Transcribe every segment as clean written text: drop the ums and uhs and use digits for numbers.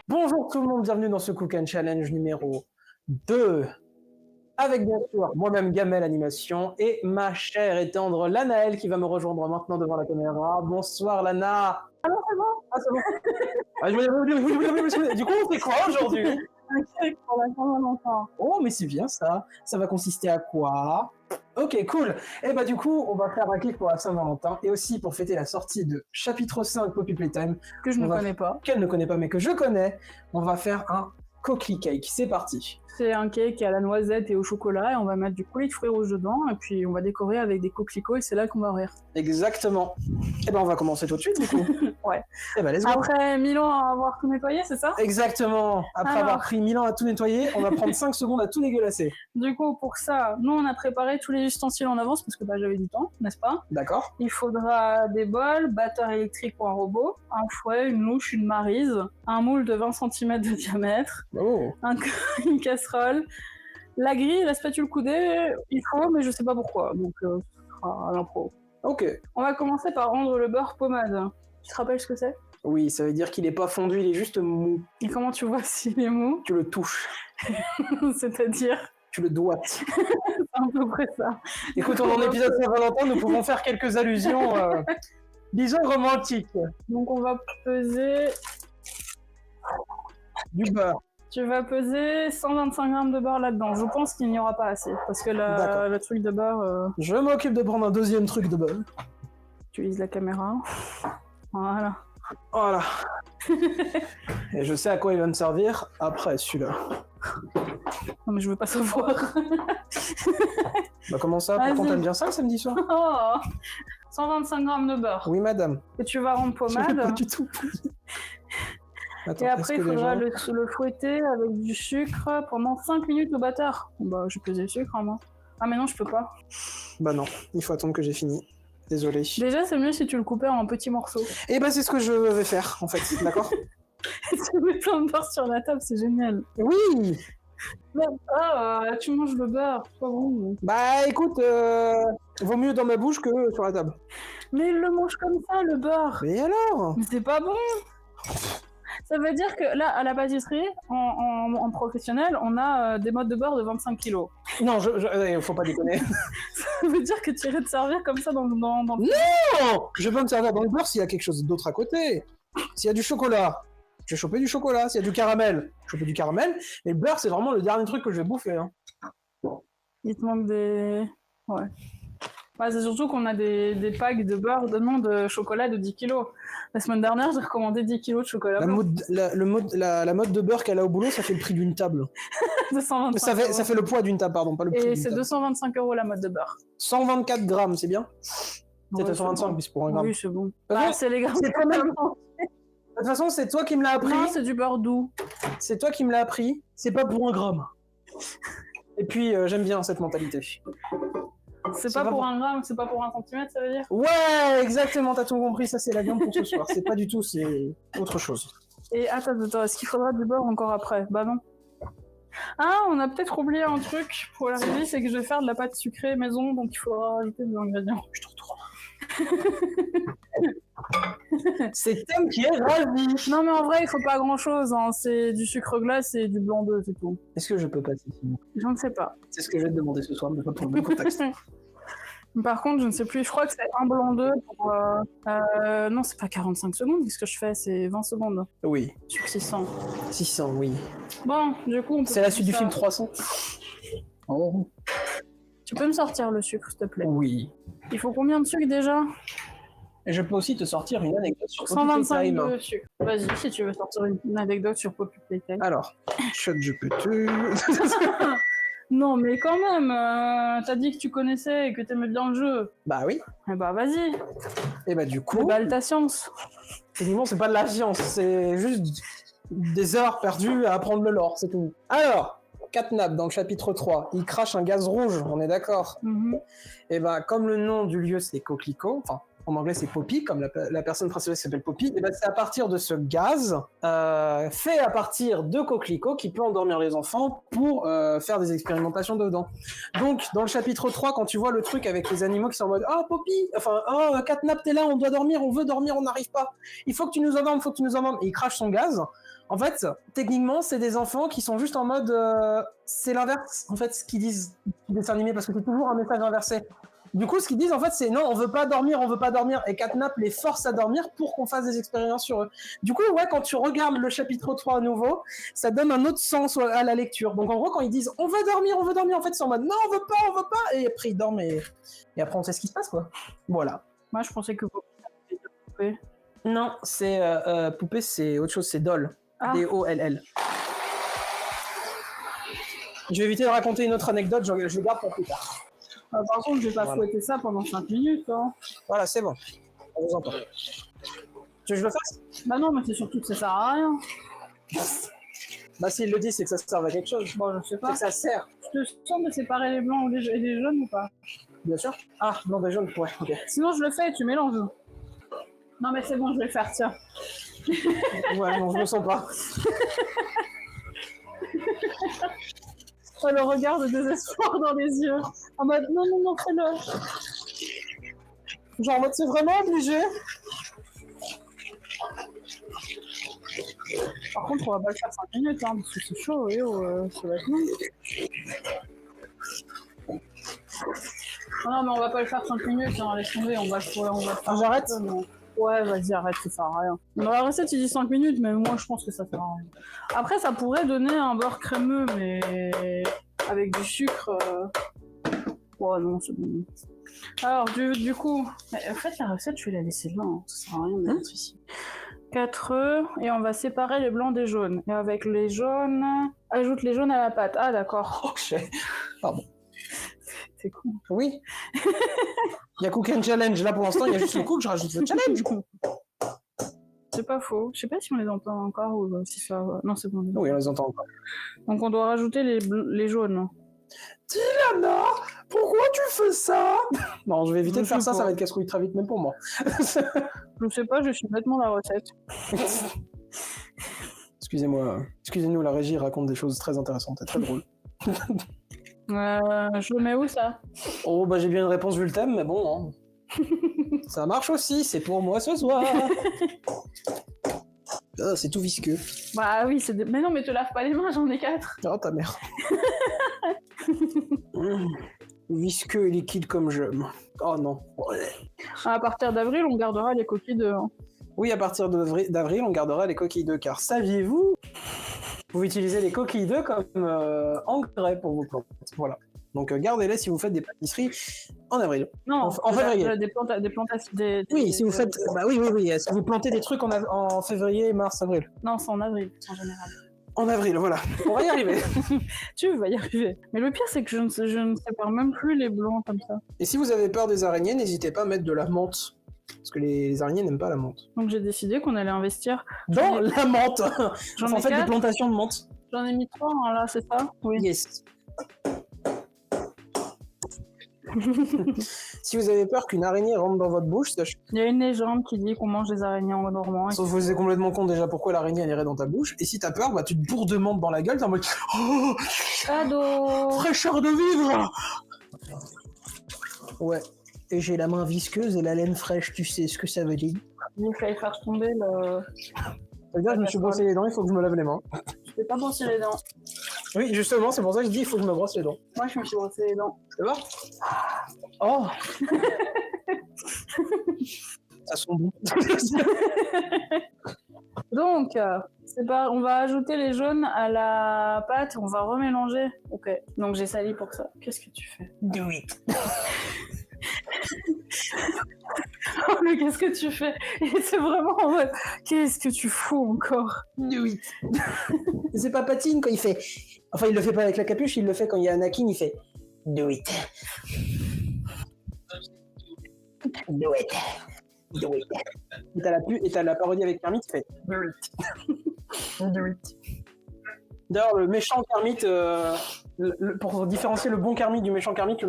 Bonjour tout le monde, bienvenue dans ce Cook and Challenge numéro 2. Avec bien sûr moi-même Gamel Animation et ma chère et tendre Lanaël qui va me rejoindre maintenant devant la caméra. Bonsoir Lana. Ah non, c'est bon. Ah c'est bon. Du coup on fait quoi aujourd'hui? Un cake pour la Saint-Valentin. Oh mais c'est bien ça. Ça va consister à quoi? Ok, cool. Et bah du coup, on va faire un cake pour la Saint-Valentin et aussi pour fêter la sortie de chapitre 5 Poppy Playtime. Que je ne connais pas. Qu'elle ne connaît pas mais que je connais. On va faire un cookie cake. C'est parti. C'est un cake à la noisette et au chocolat et on va mettre du coulis de fruits rouges dedans et puis on va décorer avec des coquelicots et c'est là qu'on va rire. Exactement. Et ben on va commencer tout de suite du coup. Ouais. Et ben let's go. Après 1000 ans à avoir tout nettoyé, c'est ça? Exactement. Après avoir pris 1000 ans à tout nettoyer, on va prendre 5 secondes à tout dégueulasser. Du coup, pour ça, nous on a préparé tous les ustensiles en avance parce que j'avais du temps, n'est-ce pas? D'accord. Il faudra des bols, batteur électrique pour un robot, un fouet, une louche, une maryse, un moule de 20 cm de diamètre, une casserole, la grille, la spatule coudée, il faut, mais je sais pas pourquoi, donc ce sera à l'impro. Ok. On va commencer par rendre le beurre pommade. Tu te rappelles ce que c'est? Oui, ça veut dire qu'il est pas fondu, il est juste mou. Et comment tu vois s'il est mou? Tu le touches. C'est-à-dire? Tu le doigtes. C'est à peu près ça. Écoute, on est en épisode Saint-Valentin, nous pouvons faire quelques allusions, disons romantiques. Donc on va peser... Du beurre. Tu vas peser 125 grammes de beurre là-dedans. Je pense qu'il n'y aura pas assez, parce que le truc de beurre... Je m'occupe de prendre un deuxième truc de beurre. Tu utilises la caméra. Voilà. Voilà. Et je sais à quoi il va me servir après celui-là. Non mais je veux pas savoir. Bah comment ça? Pourtant t'aimes bien ça le samedi soir? Oh 125 grammes de beurre. Oui madame. Que tu vas rendre pommade. Pas du tout. Attends, et après il faudra le fouetter avec du sucre pendant 5 minutes au batteur. Bah je pesais le sucre moi. Ah mais non je peux pas. Bah non, il faut attendre que j'ai fini. Désolé. Déjà c'est mieux si tu le coupais en petits morceaux. Et bah c'est ce que je vais faire en fait, d'accord? Tu mets plein de beurre sur la table, c'est génial. Oui. Mais, tu manges le beurre, c'est pas bon. Bah écoute, vaut mieux dans ma bouche que sur la table. Mais il le mange comme ça, le beurre. Mais alors? Mais c'est pas bon. Ça veut dire que là, à la pâtisserie, en professionnel, on a des modes de beurre de 25 kilos. Non, faut pas déconner. Ça veut dire que tu irais te servir comme ça dans le... Non! Je peux me servir dans le beurre s'il y a quelque chose d'autre à côté. S'il y a du chocolat, je vais choper du chocolat. S'il y a du caramel, je vais choper du caramel. Et le beurre, c'est vraiment le dernier truc que je vais bouffer. Hein. Il te manque des... Ouais. Bah, c'est surtout qu'on a des packs de beurre, de chocolat de 10 kilos. La semaine dernière, j'ai recommandé 10 kilos de chocolat. La mode de beurre qu'elle a au boulot, ça fait le prix d'une table. 225 ça fait le poids d'une table, pardon, pas le prix d'une table. Et c'est 225 € la mode de beurre. 124 grammes, c'est bien? C'était 125, mais c'est pour un gramme. Oui, c'est bon. Ah, c'est les grammes. C'est toi même. De toute façon, c'est toi qui me l'as appris. Non, c'est du beurre doux. C'est toi qui me l'as appris. C'est pas pour un gramme. Et puis, j'aime bien cette mentalité. C'est pas pour un gramme, c'est pas pour un centimètre, ça veut dire? Ouais, exactement, t'as tout compris, ça c'est la viande pour ce soir. C'est pas du tout, c'est autre chose. Et attends, est-ce qu'il faudra du beurre encore après? Bah non. Ah, on a peut-être oublié un truc pour la revue, c'est que je vais faire de la pâte sucrée maison, donc il faudra rajouter des ingrédients. Je te retourne. C'est Tom qui est ravi. Non mais en vrai, il faut pas grand-chose, hein. C'est du sucre glace et du blanc d'œuf, c'est tout. Est-ce que je peux passer sinon? Je ne sais pas. C'est ce que je vais te demander ce soir, mais pas pour le même contexte. Par contre, je ne sais plus, je crois que c'est un blanc d'œuf pour... non, c'est pas 45 secondes, qu'est-ce que je fais? C'est 20 secondes. Oui. Sur 600. 600, oui. Bon, du coup, on peut... C'est la suite du film 300. Oh. Tu peux me sortir le sucre, s'il te plaît? Oui. Il faut combien de sucre déjà? Et je peux aussi te sortir une anecdote sur 125 de sucre. Vas-y, si tu veux sortir une anecdote sur Poppy Playtime. Alors, shot je peux te... Non, mais quand même, t'as dit que tu connaissais et que t'aimais bien le jeu. Bah oui. Eh bah vas-y. Et bah du coup... Balle ta science. Techniquement, c'est pas de la science, c'est juste des heures perdues à apprendre le lore, c'est tout. Alors, Catnap dans le chapitre 3, il crache un gaz rouge, on est d'accord? Mm-hmm. Et bah comme le nom du lieu c'est Coquelicot, enfin en anglais c'est Poppy, comme la personne principale s'appelle Poppy, et ben c'est à partir de ce gaz fait à partir de coquelicots qui peut endormir les enfants pour faire des expérimentations dedans. Donc dans le chapitre 3, quand tu vois le truc avec les animaux qui sont en mode Poppy, enfin Catnap t'es là, on doit dormir, on veut dormir, on n'arrive pas, il faut que tu nous endormes, et il crache son gaz. En fait, techniquement, c'est des enfants qui sont juste en mode... c'est l'inverse, en fait, ce qu'ils disent du dessin animé, parce que c'est toujours un message inversé. Du coup, ce qu'ils disent, en fait, c'est non, on veut pas dormir, et Catnap les force à dormir pour qu'on fasse des expériences sur eux. Du coup, ouais, quand tu regardes le chapitre 3 à nouveau, ça donne un autre sens à la lecture. Donc, en gros, quand ils disent on veut dormir, en fait, c'est en mode non, on veut pas, et après, ils dorment, et après, on sait ce qui se passe, quoi. Voilà. Moi, je pensais que Poupée. Non, c'est Poupée, c'est autre chose, c'est Doll. D-O-L-L. Je vais éviter de raconter une autre anecdote, je le garde pour plus tard. Par contre, je vais pas fouetter ça pendant 5 minutes. Hein. Voilà, c'est bon. On vous entend. Tu veux que je le fasse? Bah non, mais c'est surtout que ça sert à rien. Bah s'il le dit, c'est que ça sert à quelque chose. Bon, je sais pas. C'est que ça sert. Tu te sens de séparer les blancs et les jaunes ou pas? Bien sûr. Ah, blanc et jaune, ouais, ok. Sinon, je le fais et tu mélanges. Non, mais c'est bon, je vais le faire, tiens. Ouais, non, je me sens pas. Oh, le regard de désespoir dans les yeux. En mode, non, fais-le. Genre en mode, c'est vraiment obligé. Par contre, on va pas le faire 5 minutes, hein, parce que c'est chaud, ça va être long. Non, mais on va pas le faire 5 minutes, hein, laisse tomber, on va le faire. J'arrête. Ouais, vas-y, arrête, ça sert à rien. Dans la recette, il dit 5 minutes, mais moi, je pense que ça sert à rien. Après, ça pourrait donner un beurre crémeux, mais avec du sucre... Ouais, non, c'est bon. Alors, du coup... En fait, la recette, je vais la laisser là, hein. Ça sert à rien de mettre ici. 4 œufs, et on va séparer les blancs des jaunes. Et avec les jaunes... Ajoute les jaunes à la pâte. Ah, d'accord. Ok. Pardon. C'est cool. Oui. Il y a Cook and Challenge. Là, pour l'instant, il y a juste le cook, je rajoute le challenge. C'est pas faux. Je sais pas si on les entend encore ou si ça... Non, c'est bon. Oui, on les entend encore. Donc, on doit rajouter les jaunes. Diana, pourquoi tu fais ça? Non, je vais éviter de faire ça, ça va être casse-couille très vite, même pour moi. Je sais pas, je suis bêtement la recette. Excusez-nous, la régie raconte des choses très intéressantes et très drôles. Je le mets où, ça? Oh, bah j'ai bien une réponse vu le thème, mais bon, hein. Ça marche aussi, c'est pour moi ce soir. Oh, c'est tout visqueux. Bah oui, mais non, mais te lave pas les mains, j'en ai 4. Oh, ta mère. Visqueux et liquide comme j'aime. Oh non. À partir d'avril, on gardera les coquilles d'œufs. Hein. Oui, à partir d'avril, on gardera les coquilles d'œufs, car saviez-vous, vous utilisez les coquilles d'œufs comme engrais pour vos plantes. Voilà. Donc gardez-les si vous faites des pâtisseries en avril. Non, en février. Des plantations. Oui, si vous faites. Bah oui. Si vous plantez des trucs en février, mars, avril. Non, c'est en avril, en général. En avril, voilà. On va y arriver. Tu vas y arriver. Mais le pire, c'est que je ne sépare même plus les blancs comme ça. Et si vous avez peur des araignées, n'hésitez pas à mettre de la menthe. Parce que les araignées n'aiment pas la menthe. Donc j'ai décidé qu'on allait investir... Dans la menthe. En fait, des plantations de menthe. J'en ai mis 3, hein, là, c'est ça? Oui. Yes. Si vous avez peur qu'une araignée rentre dans votre bouche, sachez... Il y a une légende qui dit qu'on mange des araignées en dormant. Sauf que vous êtes complètement con déjà pourquoi l'araignée elle irait dans ta bouche. Et si t'as peur, bah tu te bourres de menthe dans la gueule, t'es en mode oh, cadeau, fraîcheur de vivre. Ouais. Et j'ai la main visqueuse et la laine fraîche, tu sais ce que ça veut dire. Il fallait faire tomber le... Ça veut dire que je me suis brossé les dents, il faut que je me lave les mains. Je t'ai pas brossé les dents. Oui, justement, c'est pour ça que je dis il faut que je me brosse les dents. Moi, je me suis brossé les dents. C'est bon? Oh. Ça sent bon. Donc, on va ajouter les jaunes à la pâte, on va remélanger. Ok, donc j'ai sali pour ça. Qu'est-ce que tu fais? Do it. Oh, mais qu'est-ce que tu fais? Et c'est vraiment en mode, qu'est-ce que tu fous encore? Do it. C'est pas Patine quand il fait... Enfin, il le fait pas avec la capuche, il le fait quand il y a Anakin, il fait do it. Do it. Do it. Et t'as la parodie avec Kermit qui fait do it. Do it. D'ailleurs, le méchant Kermit, pour différencier le bon Kermit du méchant Kermit, il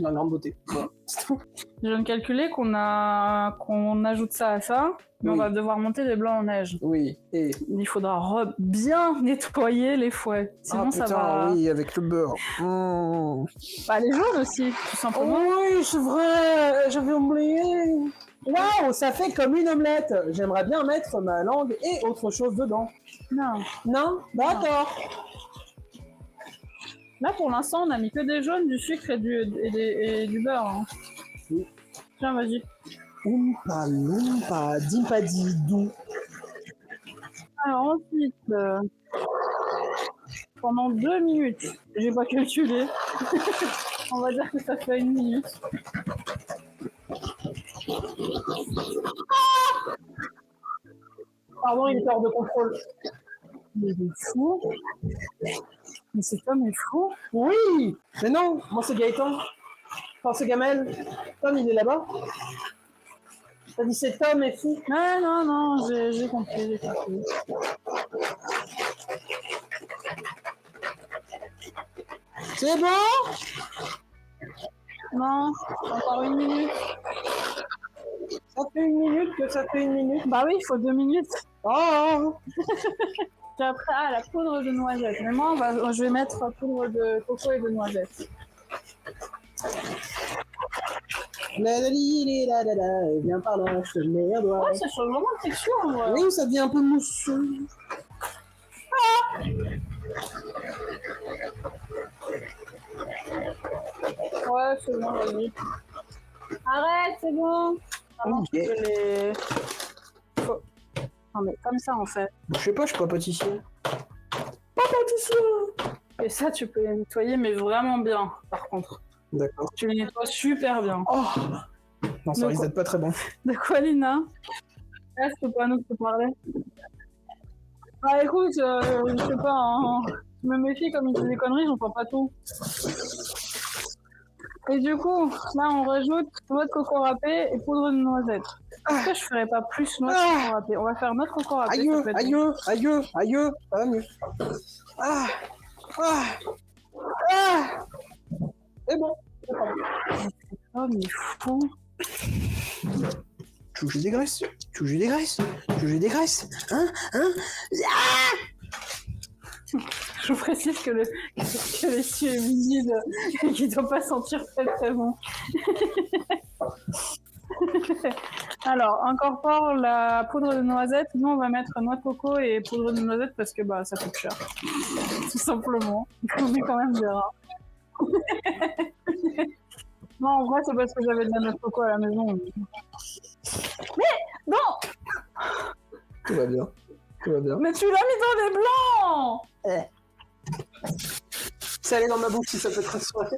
a une grande beauté. Voilà. C'est tout. Je viens de calculer qu'on ajoute ça à ça, mais on va devoir monter des blancs en neige. Oui, et... Il faudra bien nettoyer les fouets, sinon ça va... oui, avec le beurre. Bah, les jaunes aussi, tout simplement. Oh, oui, c'est vrai, j'avais oublié. Waouh, ça fait comme une omelette. J'aimerais bien mettre ma langue et autre chose dedans. Non. Non? D'accord. Là, pour l'instant, on a mis que des jaunes, du sucre et du beurre. Hein. Oui. Tiens, vas-y. Oompa loompa, dimpadidou. Alors ensuite, pendant 2 minutes, j'ai pas calculé. On va dire que ça fait 1 minute. Pardon, il est hors de contrôle. Mais il est fou. Mais cet homme est fou. Oui, mais non, moi c'est Gaëtan. Enfin, c'est Gamel. Tom, il est là-bas. T'as dit cet homme est fou. Non, j'ai compris. C'est bon? Non, encore 1 minute. Ça fait 1 minute que ça fait 1 minute. Bah oui, il faut 2 minutes. Oh. Puis après, la poudre de noisette. Mais moi, je vais mettre poudre de coco et de noisette. Viens par là, je te le mets à doigt. Ouais, ça change vraiment de texture. Ouais. Oui, ça devient un peu mousseux. Ouais, c'est bon, vas-y. Arrête, c'est bon. Okay. Non, mais comme ça, en fait. Je sais pas, je suis pas pâtissier. Pas pâtissier. Et ça, tu peux les nettoyer, mais vraiment bien, par contre. D'accord. Tu les nettoies super bien. Oh. Non, ça risque d'être pas très bon. De quoi, Lina? Est-ce que pas nous te parler? Ah, écoute, je sais pas, hein. Je me méfie, comme il dit des conneries, j'entends pas tout. Et du coup, là, on rajoute noix de coco râpée et poudre de noisette. Est-ce que je ferais pas plus noix de coco râpée? On va faire notre coco râpée. Aïe, ça va mieux. C'est bon. Oh, mais fou. Tu veux que j'ai des graisses? Hein? Je vous précise que l'essieu est vide et qu'il ne doit pas sentir très très bon. Alors, incorpore la poudre de noisette. Nous, on va mettre noix de coco et poudre de noisette parce que ça coûte cher. Tout simplement. On est quand même des rats. Non, en vrai, c'est parce que j'avais de la noix de coco à la maison. Mais non! Tout va bien. Mais tu l'as mis dans les blancs! C'est allé dans ma bouche si ça peut te rassurer.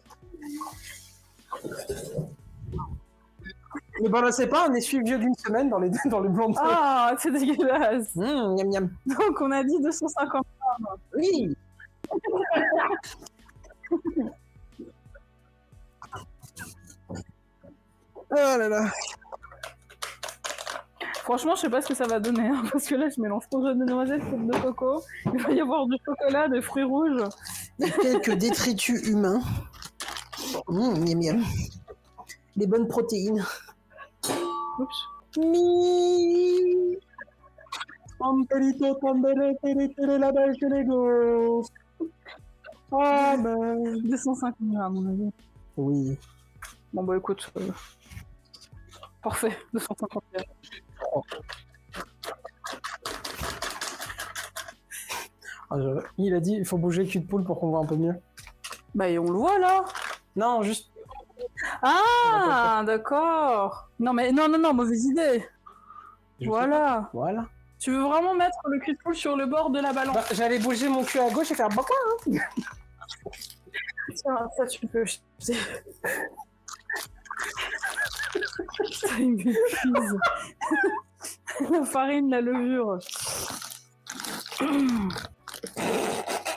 Ne balancez pas un essuie vieux d'une semaine dans le blanc de feu. Ah, c'est dégueulasse! Miam miam. Donc, on a dit 250 grammes. Oui! Oh là là! Franchement, je sais pas ce que ça va donner, hein, parce que là, je mélange poudre de noisette, poudre de coco. Il va y avoir du chocolat, des fruits rouges. Et quelques détritus humains. Miam miam. Des bonnes protéines. Oups. Mi. Ampelito, tambele, tele, la belle que les gosses. Ah ben. 250 grammes, à mon avis. Oui. Bon, bah écoute. Parfait, 250 grammes. Oh. Il a dit il faut bouger le cul de poule pour qu'on voit un peu mieux. Bah, et on le voit là. Non, juste. Ah, d'accord. Non, mais non, mauvaise idée. Voilà. Tu veux vraiment mettre le cul de poule sur le bord de la balance? J'allais bouger mon cul à gauche et faire baka, hein. Tiens, ça tu peux. Ça, il m'épuise. La farine, la levure.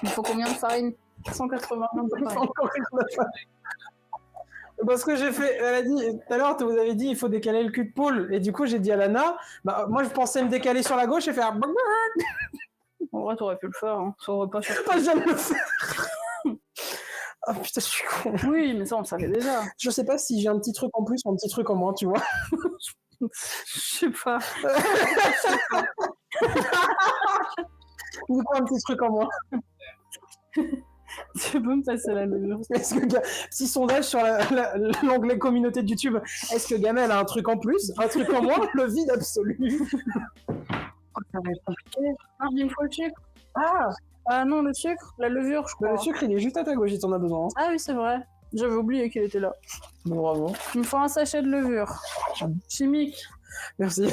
Il faut combien de farine? 180 grammes de farine. Parce que j'ai fait, elle a dit, tout à l'heure, vous avez dit il faut décaler le cul de poule. Et du coup, j'ai dit à Lana, moi je pensais me décaler sur la gauche et faire. En vrai, t'aurais pu le faire, hein. Ça aurait pas cherché. Pas jamais le faire. Ah putain, je suis con. Oui, mais ça, on le savait déjà. Je sais pas si j'ai un petit truc en plus ou un petit truc en moins, tu vois. Je sais pas. Ou quoi, un petit truc en moins. Tu peux me passer la levure? Est-ce que petit sondage sur l'onglet communauté de YouTube, est-ce que Gamel a un truc en plus, un truc en moins, le vide absolu? Oh, ça va être compliqué. Ah, il me faut le sucre. Ah non, le sucre, la levure, je crois. Le sucre, il est juste à ta gauche, si t'en as besoin. Ah oui, c'est vrai. J'avais oublié qu'il était là. Bon, bravo. Il me faut un sachet de levure. Chimique. Merci.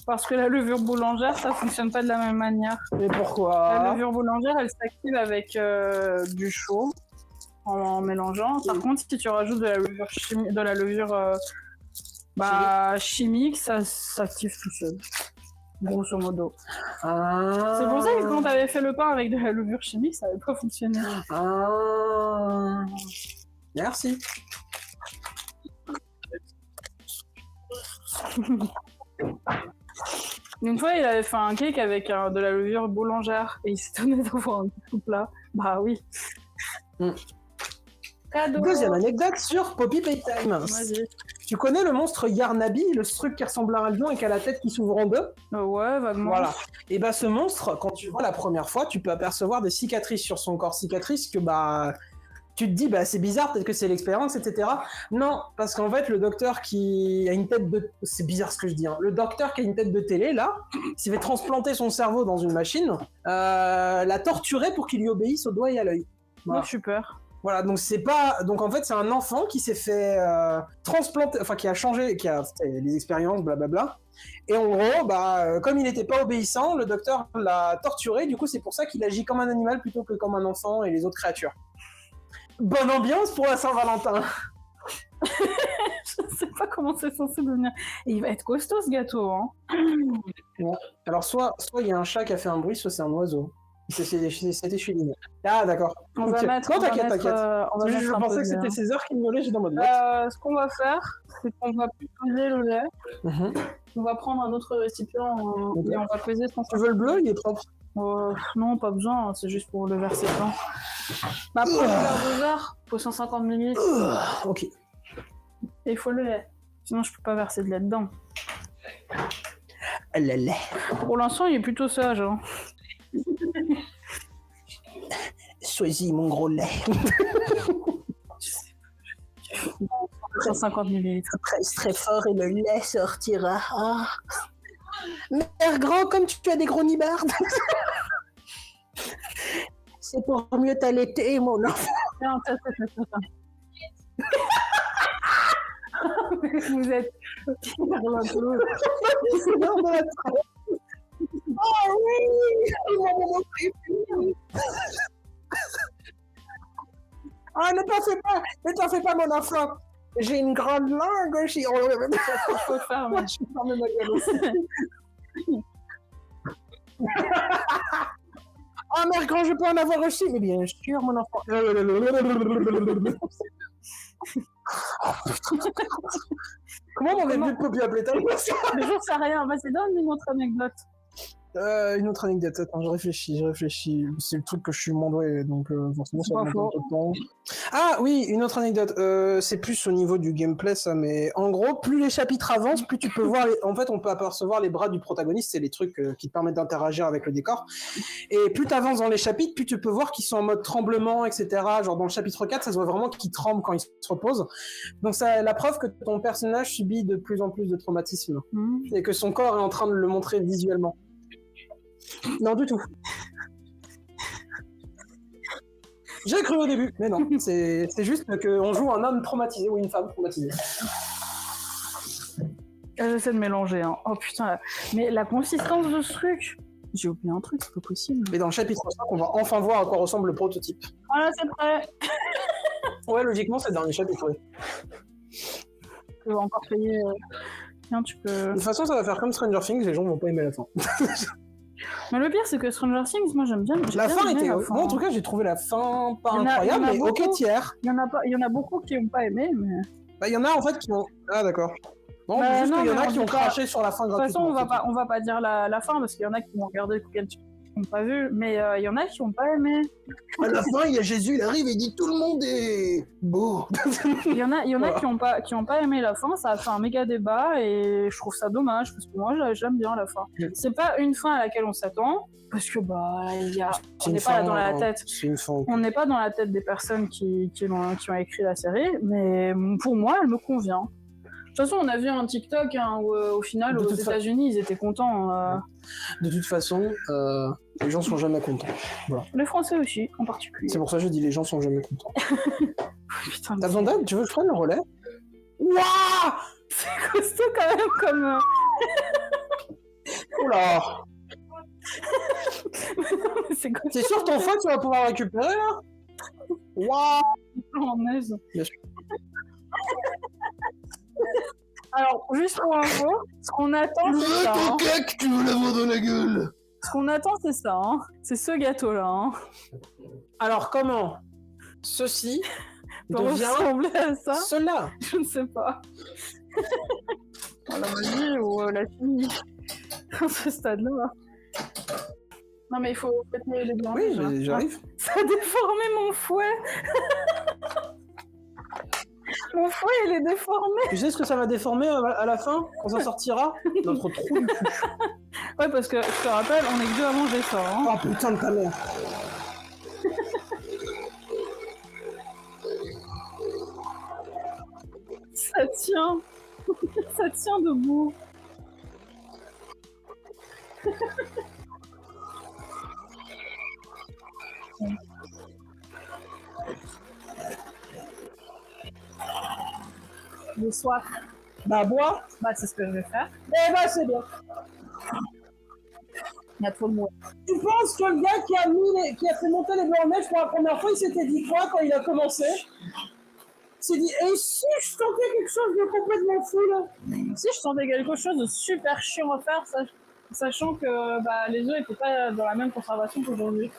Parce que la levure boulangère, ça fonctionne pas de la même manière. Et pourquoi? La levure boulangère, elle s'active avec du chaud en mélangeant. Par contre, si tu rajoutes de la levure chimique, ça s'active tout seul. Grosso modo. Ah. C'est pour ça que quand t'avais fait le pain avec de la levure chimique, ça n'avait pas fonctionné. Ah. Merci. Une fois, il avait fait un cake avec de la levure boulangère et il s'étonnait d'avoir un tout plat. Bah oui. Cadeau. Deuxième anecdote sur Poppy Playtime. Vas-y. Tu connais le monstre Yarnabi, le truc qui ressemble à un lion et qui a la tête qui s'ouvre en deux? Ouais, vaguement. Voilà. Et bah ce monstre, quand tu le vois la première fois, tu peux apercevoir des cicatrices sur son corps, cicatrices que tu te dis c'est bizarre, peut-être que c'est l'expérience, etc. Non, parce qu'en fait le docteur qui a une tête de... C'est bizarre ce que je dis, hein. Le docteur qui a une tête de télé, là, s'il fait transplanter son cerveau dans une machine, l'a torturé pour qu'il lui obéisse au doigt et à l'œil. Voilà. Oh, super. Voilà, donc donc en fait c'est un enfant qui s'est fait transplanter, enfin qui a changé, qui a fait les expériences, blablabla. Et en gros, comme il n'était pas obéissant, le docteur l'a torturé, du coup c'est pour ça qu'il agit comme un animal plutôt que comme un enfant et les autres créatures. Bonne ambiance pour la Saint-Valentin. Je sais pas comment c'est censé devenir. Et il va être costaud ce gâteau, hein. Bon. Alors soit il y a un chat qui a fait un bruit, soit c'est un oiseau. C'était chez lui. Ah d'accord. On va mettre. Non, t'inquiète. Je pensais que c'était César qui me volait, j'ai dans mode. Ce qu'on va faire, c'est qu'on va peser le lait. On va prendre un autre récipient et on va peser ce qu'on fait. Tu veux le bleu, il est propre. Non, pas besoin, c'est juste pour le verser dedans. Pour le verre de verre, il faut 150 ml. Ok. Et il faut le lait. Sinon, je peux pas verser de lait dedans. Le lait. Pour l'instant, il est plutôt sage. Hein. Choisis mon gros lait. 150 ml. Presse très fort et le lait sortira. Ah. Mère grand, comme tu as des gros nibards. C'est pour mieux t'allaiter, mon enfant. Non, ça. Vous êtes... Oh oui! Ah, ne t'en fais pas, mon enfant. J'ai une grande langue aussi. Faut faire, moi, je suis fermé ma gueule aussi. Oh, mère grand, je peux en avoir aussi. Mais bien sûr, mon enfant. Comment on avait vu de Poppy à Playtime? Mais j'en sais rien. Vas-y, donne une autre anecdote. Une autre anecdote, attends, je réfléchis. C'est le truc que je suis moins doué, donc forcément ça va prendre un peu de temps. Ah oui, une autre anecdote, c'est plus au niveau du gameplay ça, mais en gros, plus les chapitres avancent, plus tu peux voir, en fait on peut apercevoir les bras du protagoniste, c'est les trucs qui te permettent d'interagir avec le décor, et plus tu avances dans les chapitres, plus tu peux voir qu'ils sont en mode tremblement, etc. Genre dans le chapitre 4, ça se voit vraiment qu'ils tremblent quand ils se reposent, donc c'est la preuve que ton personnage subit de plus en plus de traumatisme, et que son corps est en train de le montrer visuellement. Non, du tout. J'ai cru au début, mais non. C'est juste qu'on joue un homme traumatisé ou une femme traumatisée. J'essaie de mélanger, hein. Oh putain, mais la consistance de ce truc... J'ai oublié un truc, c'est pas possible. Mais dans le chapitre 5, on va enfin voir à quoi ressemble le prototype. Voilà, c'est prêt. Ouais, logiquement, c'est le dernier chapitre, oui. Tu vas encore payer... Tiens, tu peux... De toute façon, ça va faire comme Stranger Things, les gens vont pas aimer la fin. Mais le pire, c'est que Stranger Things, moi j'aime bien. La fin était... Moi, en tout cas, j'ai trouvé la fin pas incroyable, mais ok tiers. Il y en a beaucoup qui n'ont pas aimé, mais... Bah, il y en a en fait qui ont... Ah, d'accord. Non, juste qu'il y en a qui ont craché sur la fin gratuitement. De toute façon, on va pas dire la fin, parce qu'il y en a qui vont regarder quel qui n'ont pas vu, mais il y en a qui n'ont pas aimé. À la fin, il y a Jésus, il arrive et il dit tout le monde est beau. Il y en a qui ont pas aimé la fin, ça a fait un méga débat et je trouve ça dommage parce que moi j'aime bien la fin. C'est pas une fin à laquelle on s'attend parce que on n'est pas là dans la tête. On n'est pas dans la tête des personnes qui ont écrit la série, mais pour moi elle me convient. De toute façon, on a vu un TikTok où, au final, aux États-Unis, ils étaient contents. De toute façon, les gens sont jamais contents. Voilà. Les Français aussi, en particulier. C'est pour ça que je dis les gens sont jamais contents. Putain, t'as besoin d'aide? Tu veux que je prenne le relais? Wouah! C'est costaud quand même comme... Oula! C'est sûr ton phone, tu vas pouvoir récupérer là? Waouh! En neige. Bien sûr. Alors, juste pour info, ce qu'on attend, c'est ça. Ton cac, tu veux l'avoir dans la gueule. Ce qu'on attend, c'est ça. Hein. C'est ce gâteau-là. Hein. Alors, comment ceci devient ressembler à ça? Cela? Je ne sais pas. La magie ou la fille à ce stade-là. Non, mais il faut péter les blancs. Oui, j'arrive. Ça a déformé mon fouet. Mon fouet, il est déformé. Tu sais ce que ça va déformer à la fin, quand ça sortira? Notre trou du cul. Ouais, parce que, je te rappelle, on est que deux à manger ça. Hein. Oh putain de ta mère. Ça tient. Ça tient debout. Le soir. Bah bois. Bah c'est ce que je vais faire. Eh bah c'est bien. Il y a trop de mots. Tu penses que le gars qui a fait monter les blancs neige pour la première fois, il s'était dit quoi quand il a commencé? Il s'est dit, et si je sentais quelque chose de complètement fou là? Si je sentais quelque chose de super chiant à faire, sachant que les œufs n'étaient pas dans la même conservation qu'aujourd'hui.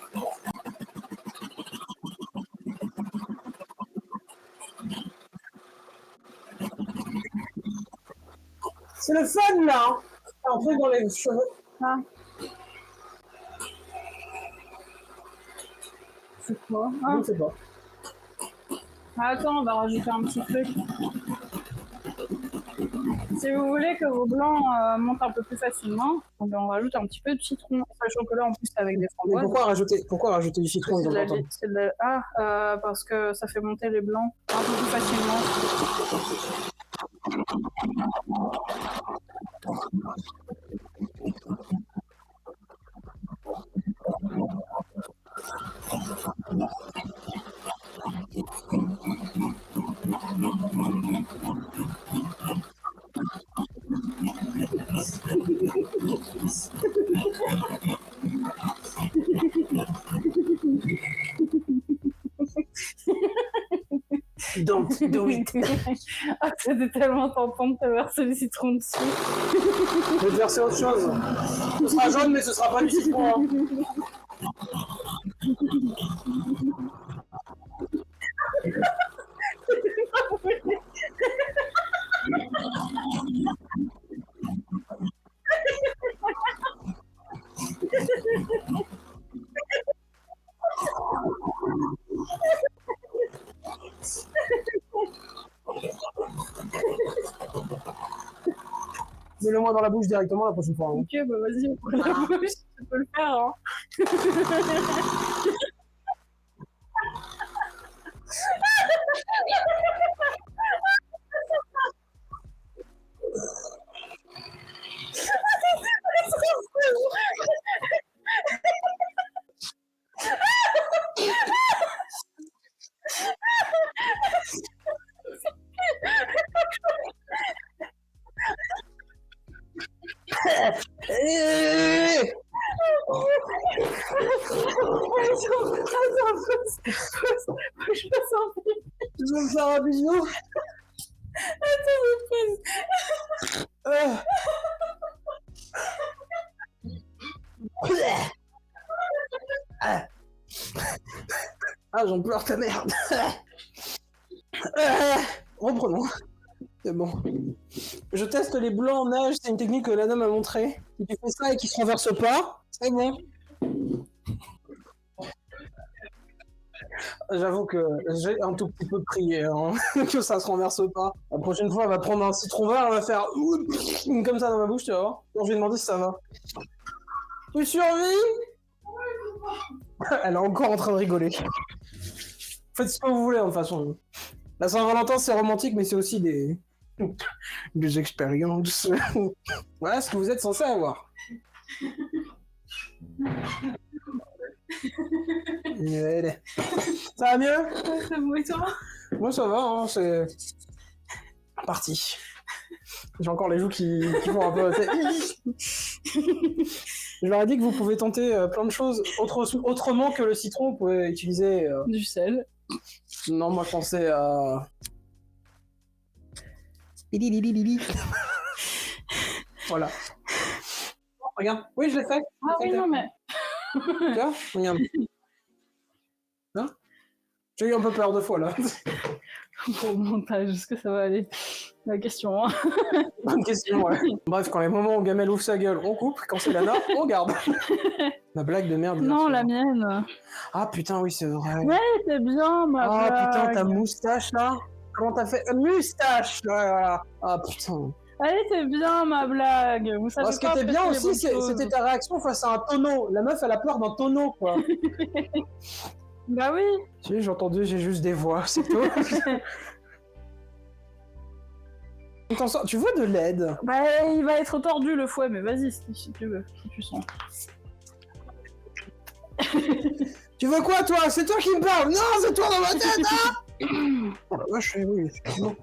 C'est le fun là, hein. Un truc dans les cheveux. Ah. C'est quoi? Je ne sais pas. Attends, on va rajouter un petit truc. Si vous voulez que vos blancs montent un peu plus facilement, on rajoute un petit peu de citron. Sachant que là, en plus, avec des framboises. Mais pourquoi rajouter du citron? Parce que ça fait monter les blancs un peu plus facilement. Don't do it. Ah, c'était tellement tentant de te verser le citron dessus. Je vais te verser autre chose. Ce sera jaune, mais ce sera pas du citron. Hein. Mets-le-moi dans la bouche directement la prochaine fois. Hein. Ok, bah vas-y, on prend la bouche, tu peux le faire. Hein. Tu veux me faire un bisou? Ah, j'en pleure ta merde. Reprenons. C'est bon. Je teste les blancs en neige, c'est une technique que Lana m'a montrée. Si tu fais ça et qu'il se renverse pas, c'est bon. J'avoue que j'ai un tout petit peu prié hein, que ça se renverse pas. La prochaine fois, elle va prendre un citron vert, elle va faire comme ça dans ma bouche, tu vois. Je vais demander si ça va. Tu survis? Elle est encore en train de rigoler. Faites ce que vous voulez, de toute façon. La Saint-Valentin, c'est romantique, mais c'est aussi des expériences. Voilà ce que vous êtes censé avoir. Ça va mieux? Oui, toi? Moi, ça va, hein, c'est parti. J'ai encore les joues qui font un peu... Je leur ai dit que vous pouvez tenter plein de choses autrement que le citron. Vous pouvez utiliser... Du sel. Non, moi, je pensais à... Voilà. Regarde. Oui, je l'ai fait. Ah oui, non, mais... Tu vois? Regarde. Hein? J'ai eu un peu peur 2 fois, là. Pour le montage, est-ce que ça va aller? La question, hein. Bonne question, ouais. Bref, quand les moments où Gamel ouvre sa gueule, on coupe. Quand c'est Lana, on garde. Ma blague de merde. Non, la mienne. Ah putain, oui, c'est vrai. Ouais, c'est bien, ma blague. Ah putain, ta moustache, là. Comment t'as fait? Moustache, là. Ah putain. Allez, c'est bien, ma blague. Vous savez ce qui était bien aussi, c'était ta réaction face à un tonneau. La meuf, elle a peur d'un tonneau, quoi. Bah oui. Si, j'ai entendu, j'ai juste des voix, c'est tout. Tu veux de l'aide? Bah, il va être tordu le fouet, mais vas-y si tu veux, si tu sens. Tu veux quoi, toi? C'est toi qui me parles? Non, c'est toi dans ma tête, hein. Oh la vache, oui, effectivement.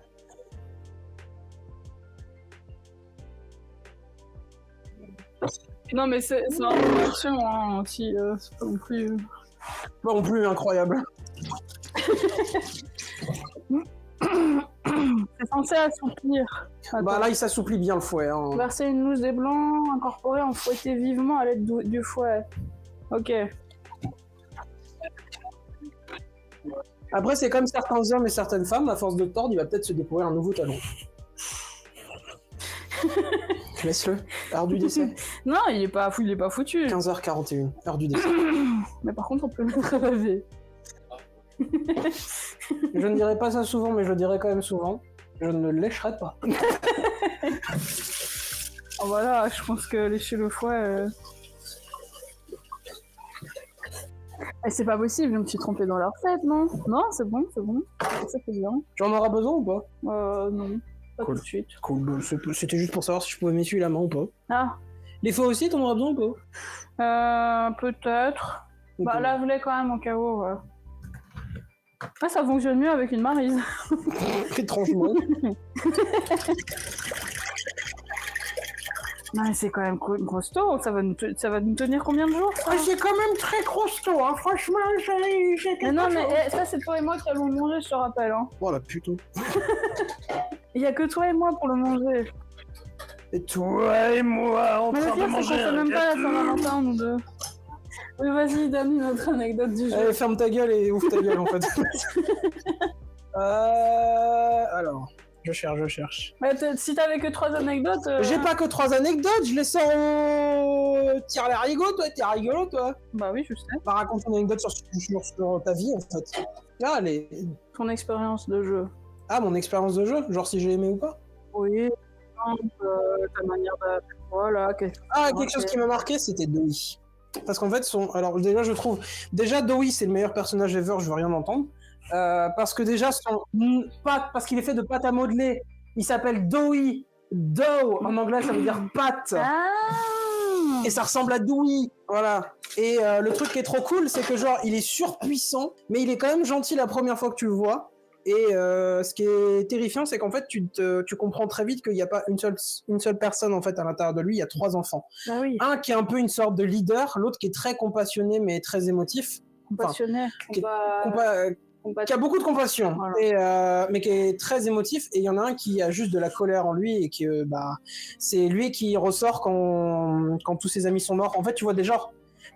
Non, mais c'est un peu d'action, hein, si, c'est pas non plus... Pas non plus incroyable. C'est censé assouplir. Attends. Bah là, il s'assouplit bien le fouet. Hein. Verser une mousse des blancs, incorporer, en fouetter vivement à l'aide du fouet. Ok. Après, c'est comme certains hommes et certaines femmes, à force de tordre, il va peut-être se découvrir un nouveau talent. Laisse-le. Heure du décès. Non, il est pas foutu. 15h41, heure du décès. Mais par contre, on peut le mettre à laver. Je ne dirai pas ça souvent, mais je le dirai quand même souvent. Je ne le lécherai pas. Oh, voilà, je pense que lécher le fouet... c'est pas possible, je me suis trompée dans la recette, non? Non, c'est bon. Ça fait bien. J'en auras besoin ou pas? Non. Pas cool. Tout de suite. Cool, c'était juste pour savoir si je pouvais m'essuyer la main ou pas. Ah. Les fois aussi, t'en auras besoin ou pas? Peut-être. Okay. Bah, lave-les quand même au cas où, ouais. Ah, ça fonctionne mieux avec une maryse. Étrangement. Non, mais c'est quand même costaud. Ça va nous tenir combien de jours, ça? C'est quand même très costaud, hein. Franchement, j'ai mais non, mais ça, c'est toi et moi qui allons le manger, je te rappelle, hein. Oh la putain. Il y a que toi et moi pour le manger. Et toi et moi, en train de manger. Mais le pire, c'est qu'on fait même pas la Saint-Valentin, nous deux. Oui, vas-y, donne notre anecdote du jeu. Allez, ferme ta gueule et ouvre ta gueule, en fait. Alors... Je cherche. Mais si t'avais que 3 anecdotes... J'ai pas que 3 anecdotes, je les sors au... Tire les rigots, toi, t'es rigolo, toi. Bah oui, je sais. Bah raconte une anecdote sur ta vie, en fait. Ah, ton expérience de jeu. Ah, mon expérience de jeu? Genre si j'ai aimé ou pas? Oui, ta manière de... Voilà, quelque chose qui m'a marqué, c'était Dewey. Parce qu'en fait, alors déjà, je trouve... Déjà, Dewey, c'est le meilleur personnage ever, je veux rien entendre. Parce que déjà, parce qu'il est fait de pâte à modeler, il s'appelle Dough. Dough, en anglais, ça veut dire pâte. Et ça ressemble à Dewey, voilà. Et le truc qui est trop cool, c'est que genre, il est surpuissant, mais il est quand même gentil la première fois que tu le vois. Et ce qui est terrifiant, c'est qu'en fait, tu comprends très vite qu'il n'y a pas une seule personne en fait à l'intérieur de lui. Il y a 3 enfants. Ah oui. Un qui est un peu une sorte de leader, l'autre qui est très compassionné mais très émotif. Compassionné. Qui a beaucoup de compassion, voilà. Mais qui est très émotif, et il y en a un qui a juste de la colère en lui, et que c'est lui qui ressort quand tous ses amis sont morts. En fait, tu vois déjà,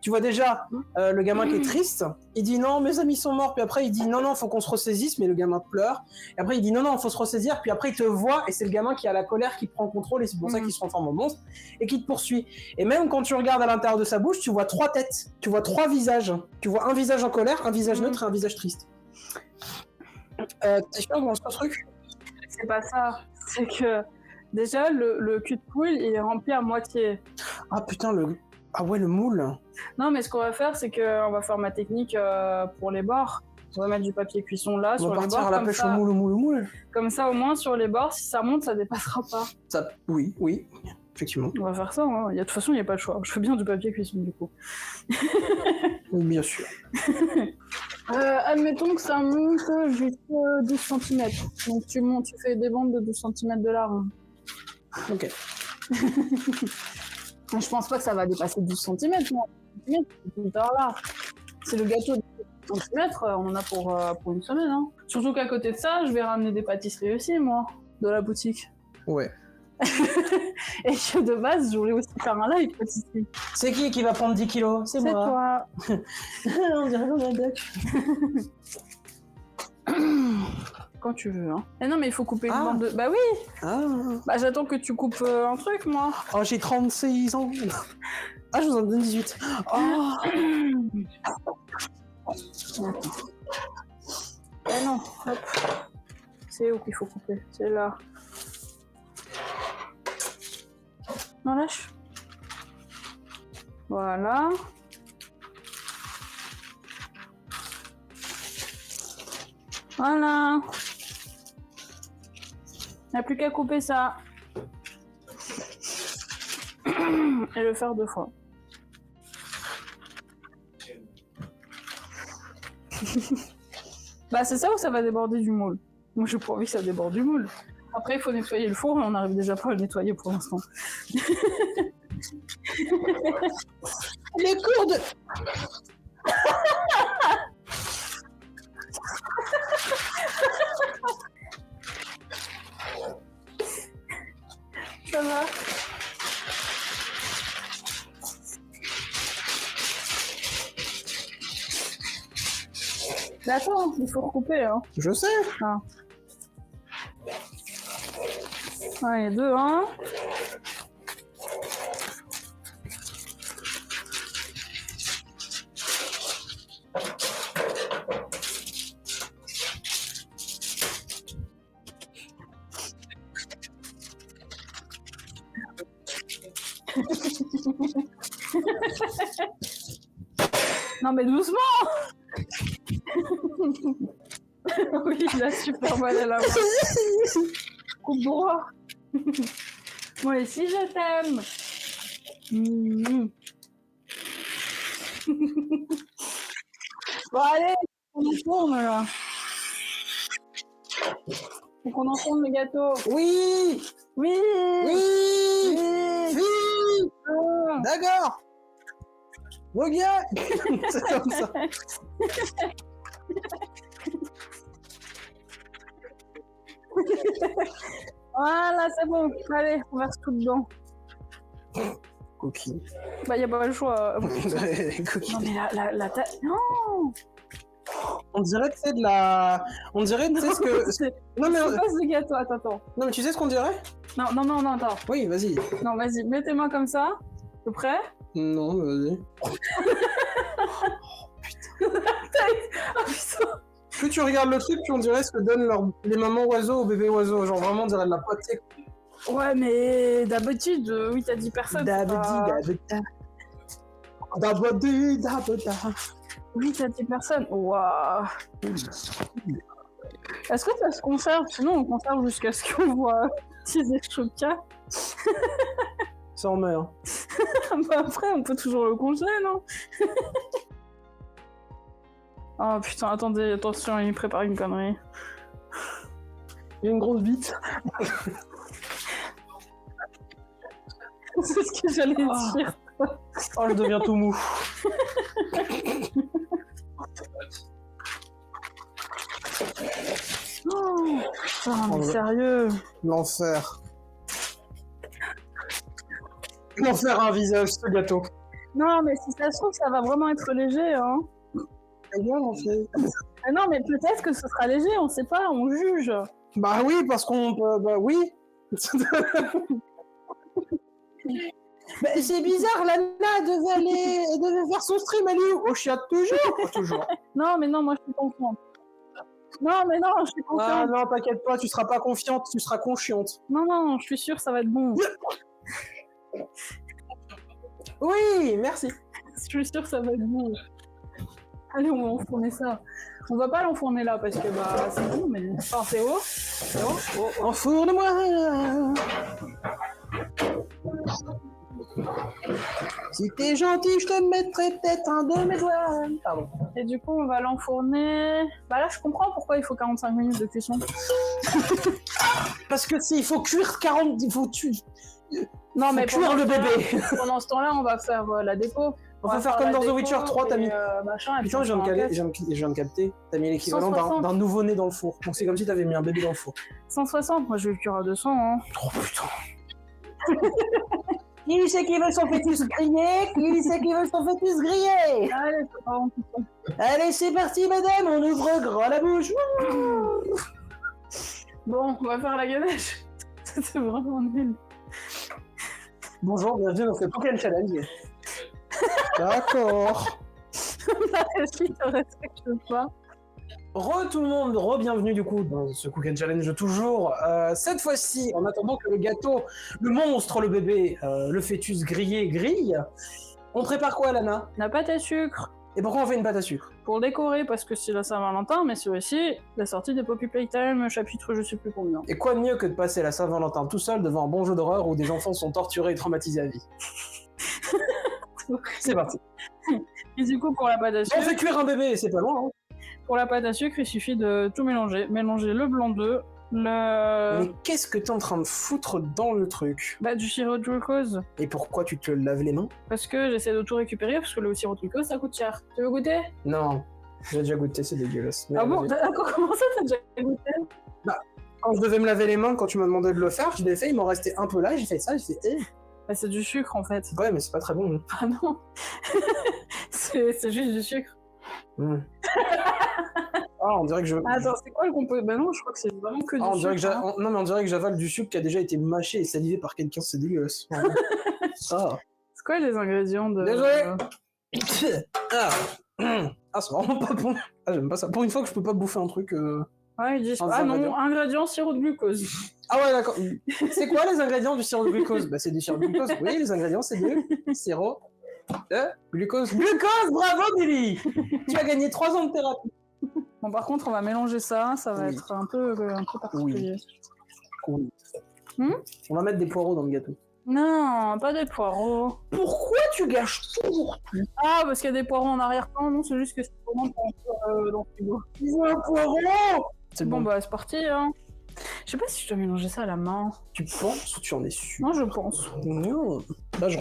Tu vois déjà le gamin qui est triste, il dit non, mes amis sont morts, puis après il dit non, faut qu'on se ressaisisse, mais le gamin pleure, et après il dit non, faut se ressaisir, puis après il te voit, et c'est le gamin qui a la colère qui prend le contrôle, et c'est pour ça qu'il se transforme en monstre, et qui te poursuit. Et même quand tu regardes à l'intérieur de sa bouche, tu vois 3 têtes, tu vois 3 visages, tu vois un visage en colère, un visage neutre et un visage triste. T'es sûr dans ce truc? C'est pas ça, c'est que déjà le cul de poule il est rempli à moitié. Ah putain, ah ouais, le moule. Non, mais ce qu'on va faire, c'est qu'on va faire ma technique pour les bords. On va mettre du papier cuisson là, sur les bords. On va partir à la pêche au moule. Comme ça, au moins, sur les bords, si ça monte, ça dépassera pas. Oui, effectivement. On va faire ça, hein. De toute façon, il n'y a pas le choix. Je fais bien du papier cuisson, du coup. Bien sûr. Admettons que ça monte jusqu'à 12 cm. Donc tu fais des bandes de 12 cm de large. Ok. Je pense pas que ça va dépasser 12 cm, moi. C'est le gâteau de 12 cm, on en a pour une semaine. Hein. Surtout qu'à côté de ça, je vais ramener des pâtisseries aussi, moi, de la boutique. Ouais. Et que de base, je voulais aussi faire un live pâtisserie. C'est qui va prendre 10 kilos? C'est moi. Toi. On dirait qu'on a doc. Quand tu veux, hein. Eh non, mais il faut couper une bande de... Bah oui. Bah j'attends que tu coupes un truc, moi. Oh, j'ai 36 ans. Ah, je vous en donne 18. Oh. Eh non, hop. C'est où qu'il faut couper? C'est là. Non, lâche. Voilà. Voilà. Il n'y a plus qu'à couper ça. Et le faire 2 fois. Bah c'est ça ou ça va déborder du moule? Moi j'ai pas envie que ça déborde du moule. Après il faut nettoyer le four et on n'arrive déjà pas à le nettoyer pour l'instant. Les cours de... Ça va? Mais attends, il faut recouper, hein. Je sais. Ah. Allez, 2, 1. Non mais doucement. Oui, il a super mal à la main. Coupe droit. Moi aussi je t'aime. Bon allez, on en tourne là. Faut qu'on en tourne le gâteau. Oui. Oui. Oui. Oui. Oui. D'accord. Regarde. C'est comme ça. Voilà, c'est bon. Allez, on verse tout dedans. Coquille. Bah, y a pas le choix. Coquille. Non, mais la taille. Non. On dirait que c'est de la... On dirait, tu sais ce que... Non, mais... C'est pas ce gâteau, attends. Non, mais tu sais ce qu'on dirait? Non, attends. Oui, vas-y. Non, vas-y, mettez-moi comme ça. T'es prêt? Non, vas-y. Oh, putain. Plus tu regardes le truc, plus on dirait ce que donnent les mamans oiseaux aux bébés oiseaux. Genre vraiment, on dirait de la pâtée. Ouais, mais d'habitude, oui, t'as 10 personnes. Oui, t'as 10 personnes. Waouh. Est-ce que ça se conserve? Sinon, on conserve jusqu'à ce qu'on voit utiliser le choca. Ça en meurt. Bah après, on peut toujours le congeler, non? Oh putain, attendez, attention, il prépare une connerie. Il y a une grosse bite. C'est ce que j'allais dire. Oh, je deviens tout mou. Oh, mais sérieux. L'enfer. L'enfer a un visage, ce gâteau. Non, mais si ça se trouve, ça va vraiment être léger, hein. Non, mais peut-être que ce sera léger, on sait pas, on juge. Bah oui, parce qu'on... bah oui. Bah, c'est bizarre, Lana devait faire son stream, elle est où? Au Chiat toujours. Non, mais non, moi je suis confiante. Non, mais non, je suis confiante. Ah non, t'inquiète pas, tu seras pas confiante, tu seras consciente. Non, je suis sûre, ça va être bon. Oui, merci. Je suis sûre, ça va être bon. Allez, on va enfourner ça. On va pas l'enfourner là parce que bah c'est bon, mais. Enfin, c'est haut. C'est haut. Oh, enfourne-moi. Si t'es gentil, je te mettrai peut-être un de mes doigts. Pardon. Et du coup, on va l'enfourner. Bah là, je comprends pourquoi il faut 45 minutes de cuisson. Parce que s'il faut cuire 40... Il faut non, mais cuire le bébé. Pendant ce temps-là, on va faire la déco. On va faire comme dans The Witcher 3, t'as mis... Putain, je viens de capter. T'as mis l'équivalent d'un nouveau-né dans le four. Donc c'est comme si t'avais mis un bébé dans le four. 160, moi je vais le cuire à 200, hein. Oh putain. Qui c'est qui veut son fœtus grillé? Qui c'est qui veut son fœtus grillé? Allez, c'est pas bon. Allez, c'est parti, madame, on ouvre grand la bouche. Bon, on va faire la ganache. C'était vraiment nul. Bonjour, bienvenue dans ce Pokémon Challenge. D'accord. La suite, on respecte pas. Tout le monde, bienvenue du coup dans ce Cooking Challenge toujours. Cette fois-ci, en attendant que le gâteau, le monstre, le bébé, le fœtus grille, on prépare quoi, Lana? La pâte à sucre. Et pourquoi on fait une pâte à sucre? Pour décorer, parce que c'est la Saint-Valentin, mais c'est aussi la sortie de Poppy Playtime, chapitre je sais plus combien. Et quoi de mieux que de passer la Saint-Valentin tout seul devant un bon jeu d'horreur où des enfants sont torturés et traumatisés à vie? C'est parti. Et du coup, pour la pâte à sucre... On fait cuire un bébé, c'est pas loin, hein. Pour la pâte à sucre, il suffit de tout mélanger. Mélanger le blanc d'œuf, Mais qu'est-ce que t'es en train de foutre dans le truc? Bah, du sirop de glucose. Et pourquoi tu te laves les mains? Parce que j'essaie de tout récupérer, parce que le sirop de glucose, ça coûte cher. Tu veux goûter? Non, j'ai déjà goûté, c'est dégueulasse. Mais ah bon? Comment ça, t'as déjà goûté? Bah, quand je devais me laver les mains, quand tu m'as demandé de le faire, je l'ai fait, il m'en restait un peu là, j'ai fait ça, j'ai fait... Bah, c'est du sucre, en fait. Ouais, mais c'est pas très bon. Ah non. c'est juste du sucre. Ah, on dirait que je... Attends, c'est quoi le composé? Bah non, je crois que c'est vraiment que du on sucre. Dirait que non, mais on dirait que j'avale du sucre qui a déjà été mâché et salivé par quelqu'un, c'est dégueulasse. Ah. C'est quoi les ingrédients de... Désolé. Ah, c'est vraiment pas bon. Ah, j'aime pas ça. Pour une fois que je peux pas bouffer un truc... Ouais, ils disent... Ah non, ingrédients sirop de glucose. Ah ouais, d'accord. C'est quoi les ingrédients du sirop de glucose? Bah c'est du sirop de glucose. Oui, les ingrédients, c'est du sirop de glucose. Glucose, bravo Billy. Tu as gagné 3 ans de thérapie. Bon, par contre, on va mélanger ça va être un peu particulier. Oui. On va mettre des poireaux dans le gâteau. Non, pas des poireaux. Pourquoi tu gâches toujours plus? Ah, parce qu'il y a des poireaux en arrière-plan. Non, c'est juste que c'est vraiment pour dans le frigo. Ils ont un poireau. C'est bon, bah c'est parti, hein. Je sais pas si je dois mélanger ça à la main. Tu penses ou tu en es sûr? Non, je pense. Non. Bah je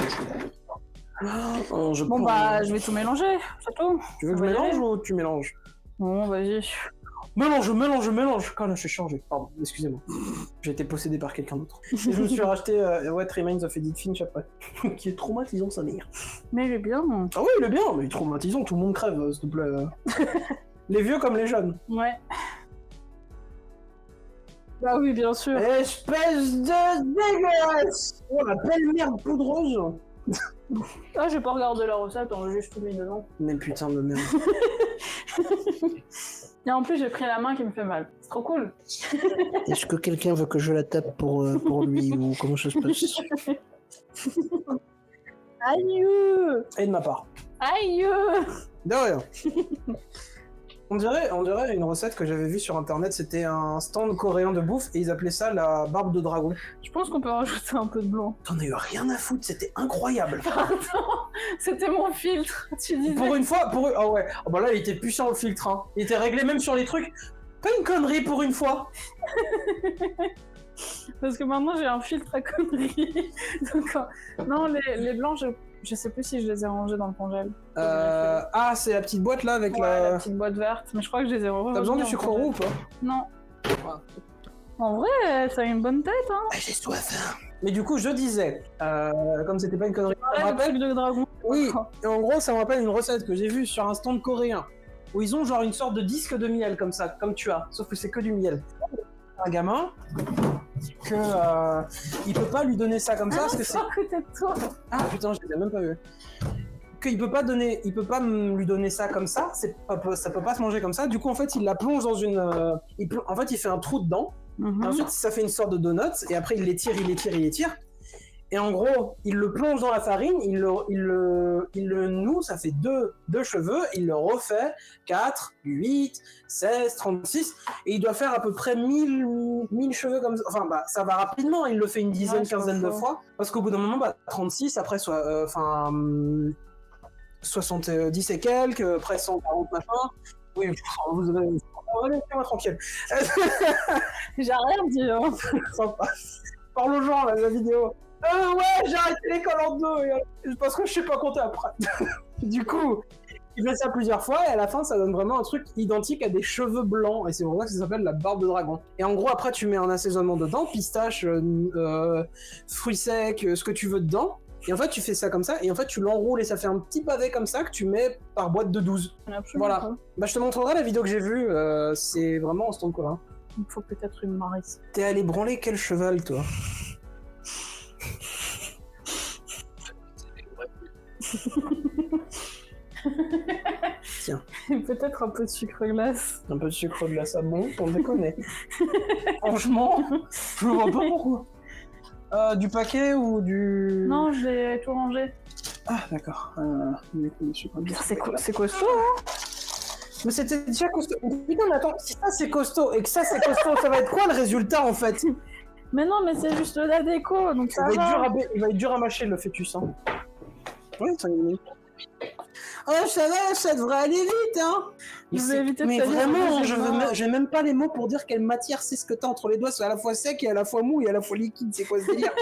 bon, bah je vais tout mélanger, c'est tout. Tu veux que je mélange ou tu mélanges? Bon, vas-y. Mélange. Quand là, je suis changé. Pardon, excusez-moi. J'ai été possédé par quelqu'un d'autre. Et je me suis racheté What Remains of Edith Finch après. Qui est traumatisant, sa mère. Mais il est bien. Ah oui, il est bien, mais il est traumatisant. Tout le monde crève, s'il te plaît. Les vieux comme les jeunes. Ouais. Bah oui, bien sûr. Espèce de dégueulasse. Oh, la belle merde poudreuse. Ah, je vais pas regarder la recette, on a juste tout mis dedans. Mais putain de merde. Et en plus, j'ai pris la main qui me fait mal. C'est trop cool. Est-ce que quelqu'un veut que je la tape pour lui ou comment ça se passe? Aïe. Et de ma part. Aïe. De rien. On dirait une recette que j'avais vue sur internet, c'était un stand coréen de bouffe et ils appelaient ça la barbe de dragon. Je pense qu'on peut rajouter un peu de blanc. T'en as eu rien à foutre, c'était incroyable. Pardon, c'était mon filtre, tu disais. Pour une fois, ah ouais, oh bah là il était puissant le filtre, hein. Il était réglé même sur les trucs. Pas une connerie pour une fois. Parce que maintenant j'ai un filtre à conneries. Donc, non, les blancs, je sais plus si je les ai rangés dans le congèle. Ah, c'est la petite boîte là avec la petite boîte verte, mais je crois que je les ai rangés. T'as besoin du sucre roux ou pas? Non. En vrai, ça a une bonne tête, hein. J'ai soif. Mais du coup, je disais, comme c'était pas une connerie, ça me rappelle... de dragon. Oui, et en gros, ça me rappelle une recette que j'ai vue sur un stand coréen, où ils ont genre une sorte de disque de miel comme ça, comme tu as, sauf que c'est que du miel. Un gamin, que il peut pas lui donner ça comme ça, parce que c'est... Ah putain, je l'ai même pas vu. Qu'il peut pas lui donner ça comme ça, ça peut pas se manger comme ça, du coup en fait il la plonge dans une... En fait il fait un trou dedans, et ensuite ça fait une sorte de donut, et après il l'étire, et en gros il le plonge dans la farine, il le noue, ça fait deux cheveux, il le refait, 4, 8, 16, 36, et il doit faire à peu près 1000 cheveux comme ça, enfin bah ça va rapidement, il le fait une dizaine, quinzaine de fois, parce qu'au bout d'un moment, 36, après 70 et quelques, après 140 machin. Oui, vous avez... Laissez-moi tranquille. J'ai rien dit. Hein. Sympa. Parle aux gens, là, la vidéo. Ouais, j'ai arrêté l'école en 2, parce que je sais pas compter après. Du coup, il fait ça plusieurs fois, et à la fin, ça donne vraiment un truc identique à des cheveux blancs, et c'est pour ça que ça s'appelle la barbe de dragon. Et en gros, après, tu mets un assaisonnement dedans, pistache, fruits secs, ce que tu veux dedans, et en fait, tu fais ça comme ça, et en fait, tu l'enroules, et ça fait un petit pavé comme ça que tu mets par boîte de 12. Absolument. Voilà. Bah, je te montrerai la vidéo que j'ai vue, c'est vraiment en stand coréen. Il faut peut-être une marise. T'es allé branler quel cheval, toi? Tiens. Peut-être un peu de sucre glace. Un peu de sucre glace à bon, on déconne. Franchement, je vois pas pourquoi. Du paquet ou du... Non, j'ai tout rangé. Ah, d'accord. C'est costaud, hein. Mais c'était déjà costaud. Putain, mais attends, si ça c'est costaud et que ça c'est costaud, ça va être quoi le résultat en fait? Mais non, mais c'est juste de la déco, donc ça va. Il va être dur à mâcher le fœtus, hein. Oui, 5 minutes. Oh, ça va, ça devrait aller vite, hein. Mais vraiment, j'ai même pas les mots pour dire quelle matière c'est ce que t'as entre les doigts. C'est à la fois sec et à la fois mou et à la fois liquide. C'est quoi ce délire?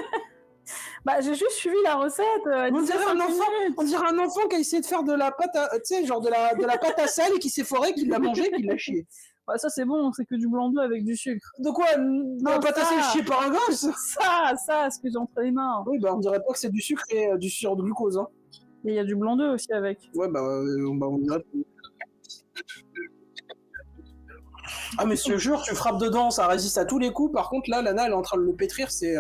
Bah, j'ai juste suivi la recette. On dirait un enfant qui a essayé de faire de la pâte à... Tu sais, genre de la pâte à sel et qui s'est foiré, qui l'a mangé, qui l'a chié. Bah, ça c'est bon, c'est que du blanc d'œuf avec du sucre. De quoi? La pâte à sel chiée par un gosse? Ça, ce que j'ai entre les mains. Oui, bah on dirait pas que c'est du sucre et du sirop de glucose, hein. Et il y a du blanc d'œuf aussi avec. Ouais, on dirait... Ah mais je te jure, tu frappes dedans, ça résiste à tous les coups. Par contre là, Lana elle est en train de le pétrir, c'est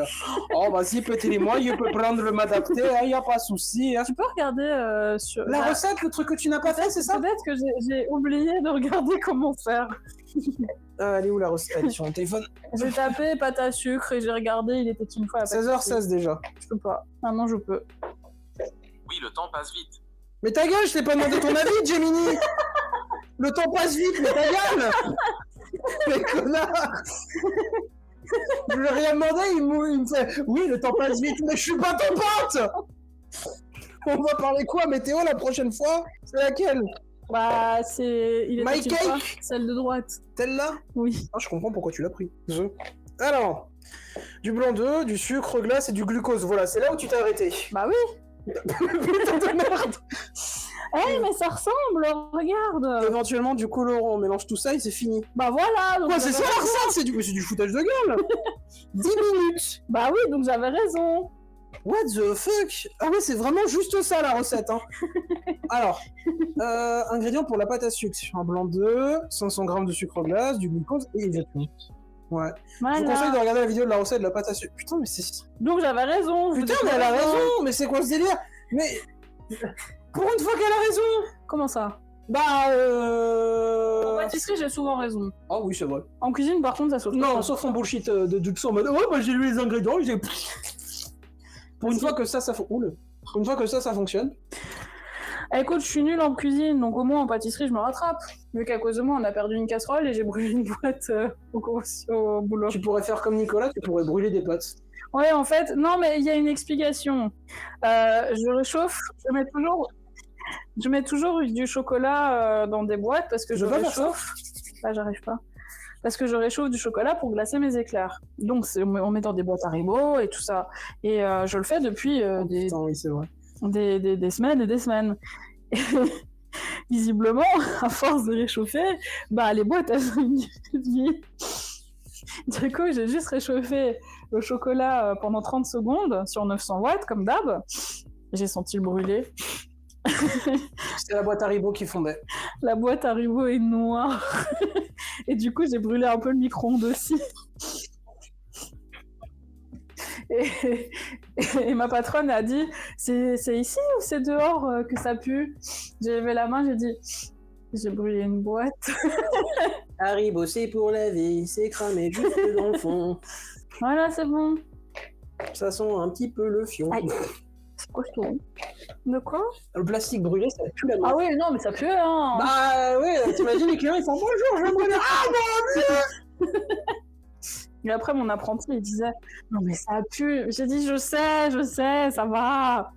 oh vas-y pétez-les-moi, je peux prendre le m'adapter, hein, y a pas de souci. Hein. Tu peux regarder sur la recette, le truc que tu n'as pas fait, c'est ça? Peut-être que j'ai oublié de regarder comment faire. Elle est où la recette? Elle est sur mon téléphone. J'ai tapé pâte à sucre et j'ai regardé, il était une fois à 16h16 déjà. Je peux pas. Maintenant je peux. Oui, le temps passe vite. Mais ta gueule, je t'ai pas demandé ton avis, Gemini. Le temps passe vite, mais ta gueule. Mais connard. Je lui ai rien demandé, il me fait oui, le temps passe vite, mais je suis pas ton pote. On va parler quoi, météo la prochaine fois? C'est laquelle? Bah, c'est... My cake. Celle de droite. Celle-là? Oui. Ah, je comprends pourquoi tu l'as pris. Alors, du blanc d'œuf, du sucre glace et du glucose. Voilà, c'est là où tu t'es arrêté. Bah oui. Putain de merde. Eh, mais ça ressemble, regarde. Éventuellement, du colorant, on mélange tout ça et c'est fini. Bah voilà. Donc quoi, c'est ça la recette? C'est du foutage de gueule. 10 minutes. Bah oui, donc j'avais raison. What the fuck? Ah ouais, c'est vraiment juste ça la recette, hein. Alors, ingrédients pour la pâte à sucre. Un blanc d'œuf, 500 g de sucre glace, du glucose et des vitamines. Ouais. Voilà. Je vous conseille de regarder la vidéo de la recette de la pâte à sucre. Putain, mais c'est... Donc j'avais raison. Putain, mais elle a raison. Mais c'est quoi ce délire? Mais... Pour une fois qu'elle a raison. Comment ça? Bah En pâtisserie, j'ai souvent raison. Ah oui, c'est vrai. En cuisine, par contre, ça saute. Non, sauf en bullshit de tout en mode ouais, bah j'ai lu les ingrédients, j'ai... Pour une fois que ça fonctionne. Écoute, je suis nulle en cuisine, donc au moins en pâtisserie, je me rattrape. Vu qu'à cause de moi, on a perdu une casserole et j'ai brûlé une boîte au boulot. Tu pourrais faire comme Nicolas, tu pourrais brûler des pâtes. Ouais, en fait, non, mais il y a une explication. Je réchauffe, je mets toujours du chocolat dans des boîtes parce que je réchauffe. Là, j'arrive pas. Parce que je réchauffe du chocolat pour glacer mes éclairs. Donc, on met dans des boîtes Haribo et tout ça. Et je le fais depuis oui, c'est vrai. Des semaines et des semaines. Et visiblement, à force de réchauffer, bah les boîtes elles ont une vie. Du coup, j'ai juste réchauffé le chocolat pendant 30 secondes sur 900 watts, comme d'hab. J'ai senti le brûler. C'était la boîte Haribo qui fondait. La boîte Haribo est noire. Et du coup, j'ai brûlé un peu le micro-ondes aussi. Et ma patronne a dit c'est ici ou c'est dehors que ça pue? J'ai levé la main, j'ai dit j'ai brûlé une boîte. Haribo, c'est pour la vie, c'est cramé juste dans le fond. Voilà, c'est bon. Ça sent un petit peu le fion. Aïe. C'est quoi ce ton? De quoi? Le plastique brûlé, ça pue la noix. Ah oui, non, mais ça pue, hein. Bah ouais, t'imagines les clients, ils font bonjour, je vais brûler. Ah mon Dieu! Et après, mon apprenti, il disait non, mais ça pue. J'ai dit je sais, ça va.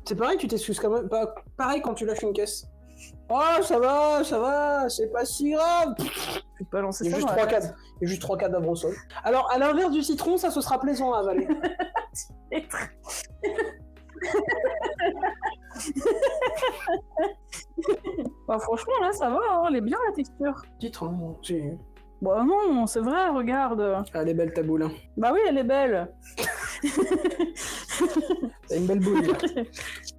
C'est pareil, tu t'excuses quand même. Pareil quand tu lâches une caisse. Oh, ça va, c'est pas si grave. Tu peux pas lancer Il y ça. a juste 3 cadavres au sol. Alors, à l'inverse du citron, ça ce sera plaisant à avaler. Bah, franchement, là, ça va, hein, elle est bien la texture. Citron, Bah non, c'est vrai, regarde. elle est belle ta boule. Hein. Bah oui, elle est belle. T'as une belle boule. Là.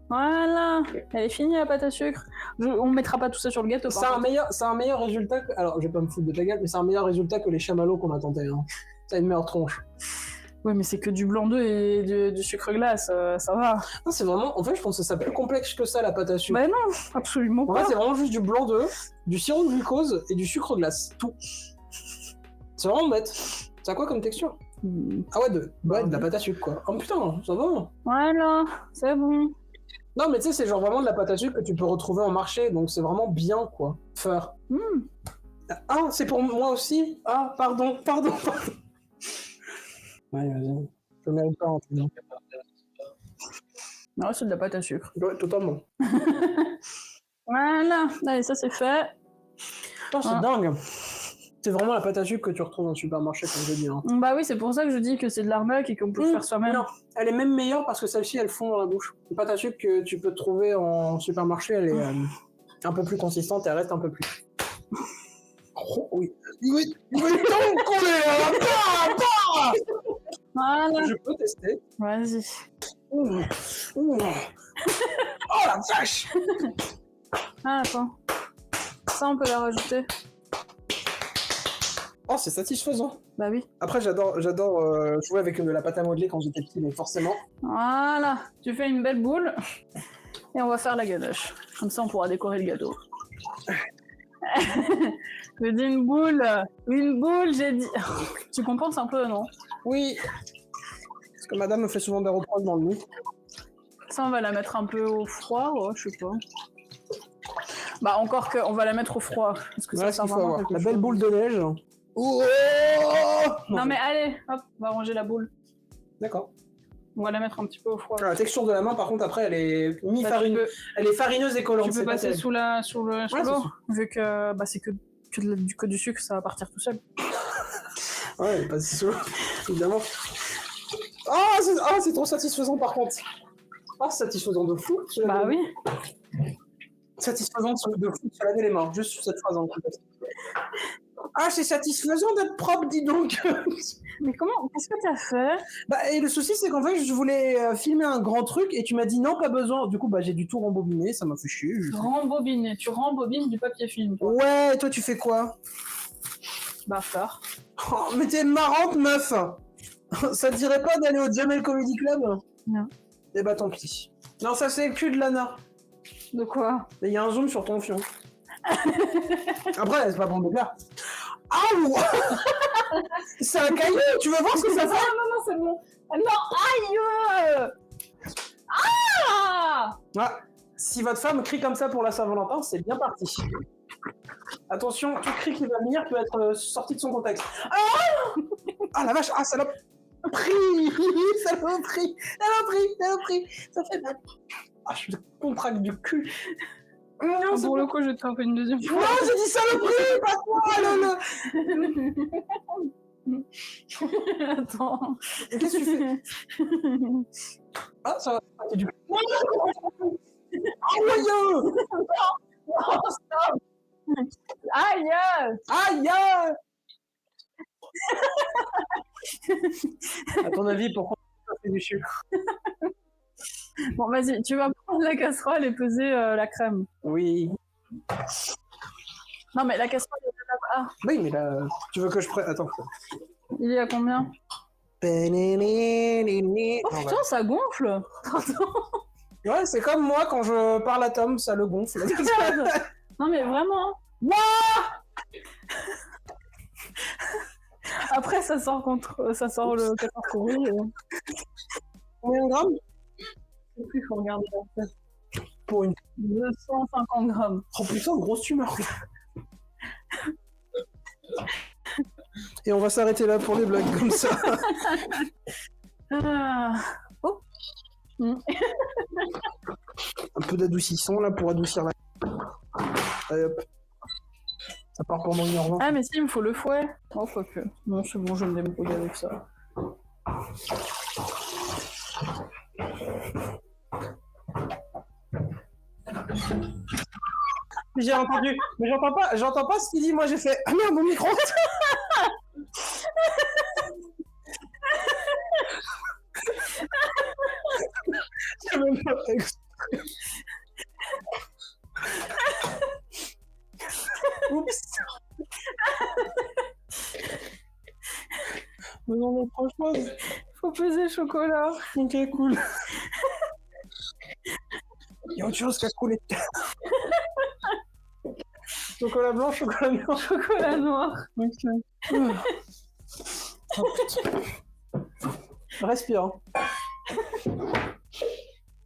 Voilà, elle est finie la pâte à sucre. On mettra pas tout ça sur le gâteau. C'est un meilleur résultat que... Alors, je vais pas me foutre de ta gueule, mais c'est un meilleur résultat que les chamallows qu'on a tenté. Hein. Ça a une meilleure tronche. Oui, mais c'est que du blanc d'œuf et du sucre glace, ça va. Non, c'est vraiment... En fait, je pense que c'est plus complexe que ça, la pâte à sucre. Bah non, absolument pas. En fait, c'est vraiment juste du blanc d'œuf, du sirop de glucose et du sucre glace. Tout. C'est vraiment bête. Ça a quoi comme texture? Ah ouais, de la pâte à sucre, quoi. Oh putain, ça va. Voilà, c'est bon. Non, mais tu sais, c'est genre vraiment de la pâte à sucre que tu peux retrouver en marché, donc c'est vraiment bien, quoi. Faire. Ah, c'est pour moi aussi? Ah, pardon. Ouais, vas-y. Je mérite pas, en tout cas. Non, c'est de la pâte à sucre. Ouais, totalement. Voilà, allez, ça c'est fait. Putain, c'est dingue. C'est vraiment la pâte à sucre que tu retrouves dans le supermarché, comme je dis. Hein. Bah oui, c'est pour ça que je dis que c'est de l'arnaque et qu'on peut le faire soi-même. Non, elle est même meilleure parce que celle-ci, elle fond dans la bouche. La pâte à sucre que tu peux trouver en supermarché, elle est un peu plus consistante et elle reste un peu plus... Oh, oui. Oui, donc on est Voilà. Je peux tester. Vas-y. Oh la vache. Ah, attends. Ça, on peut la rajouter. Oh, c'est satisfaisant. Bah oui. Après, j'adore jouer avec de la pâte à modeler quand j'étais petit, mais forcément. Voilà. Tu fais une belle boule. Et on va faire la ganache. Comme ça, on pourra décorer le gâteau. J'ai dit une boule. Une boule, j'ai dit. Tu compenses un peu, non? Oui. Parce que madame me fait souvent des reproches dans le nez. Ça, on va la mettre un peu au froid, ouais, je sais pas. Bah, encore que, on va la mettre au froid. Parce que voilà ça ce qu'il faut avoir. La chose. belle boule de neige. Oh non, mais allez, hop, on va ranger la boule. D'accord. On va la mettre un petit peu au froid. La texture de la main, par contre, après, elle est mi-farineuse. Elle est farineuse et collante. Tu peux passer sous l'eau, vu que bah, c'est que du sucre, ça va partir tout seul. Ouais, elle est passée sous l'eau, évidemment. C'est trop satisfaisant, par contre. Ah, satisfaisant de fou. Bah oui. Satisfaisant de fou de se laver les mains, juste sur cette phrase en fait. Ah, c'est satisfaisant d'être propre, dis donc. Mais qu'est-ce que t'as fait? Bah, et le souci, c'est qu'en fait, je voulais filmer un grand truc et tu m'as dit non, pas besoin. Du coup, bah, j'ai du tout rembobiné, ça m'a fait chier. Tu rembobines du papier film. Toi. Ouais, toi, tu fais quoi? Bah, faire. Oh, mais t'es marrante, meuf. Ça te dirait pas d'aller au Jamel Comedy Club? Non. Eh bah, tant pis. Non, ça, c'est le cul de Lana. De quoi? Il y a un zoom sur ton fion. Après, c'est pas bon de là. Aouh. C'est un caillou, tu veux voir ce que ça fait? Non, c'est bon. Non, aïe. Ah, si votre femme crie comme ça pour la Saint-Valentin, c'est bien parti. Attention, tout cri qui va venir peut être sorti de son contexte. Ah la vache, saloperie. Saloperie. Ça fait mal. Ah, je me contracte du cul. Non, pour le coup, je vais te faire une deuxième fois. Non, j'ai dit saloperie, pas toi, Attends. Qu'est-ce que tu fais? Ah, ça va. C'est du... Aïe! Non, stop! Aïe! Aïe! À ton avis, pourquoi on fait du sucre? Bon, vas-y, tu vas prendre la casserole et peser la crème. Oui. Non, mais la casserole est là-bas. Ah, Oui, mais là, tu veux que je prenne... Attends. il est à combien? Oh putain, ça gonfle. Pardon. Ouais, c'est comme moi quand je parle à Tom, ça le gonfle. Non, mais vraiment. Après, ça sort le 14 courri. Combien de grammes? Je sais plus, faut regarder la tête. Pour une... 250 grammes. Oh putain, grosse tumeur. Et on va s'arrêter là pour les blagues comme ça. Oh. Un peu d'adoucissant là pour adoucir la... Allez hop. Ça part pendant 1h20. Ah mais si, il me faut le fouet. Oh, faut que... Non, c'est bon, je vais me débrouiller avec ça. J'ai entendu, mais j'entends pas ce qu'il dit. Moi j'ai fait ah merde mon micro. J'ai même pas fait exprès. Oups. Mais non, mais franchement, Faut peser le chocolat. ok, cool. Il y a autre chose qu'à couler. Chocolat blanc, chocolat noir. Chocolat noir. Ok. Oh, putain. Respire. Hein.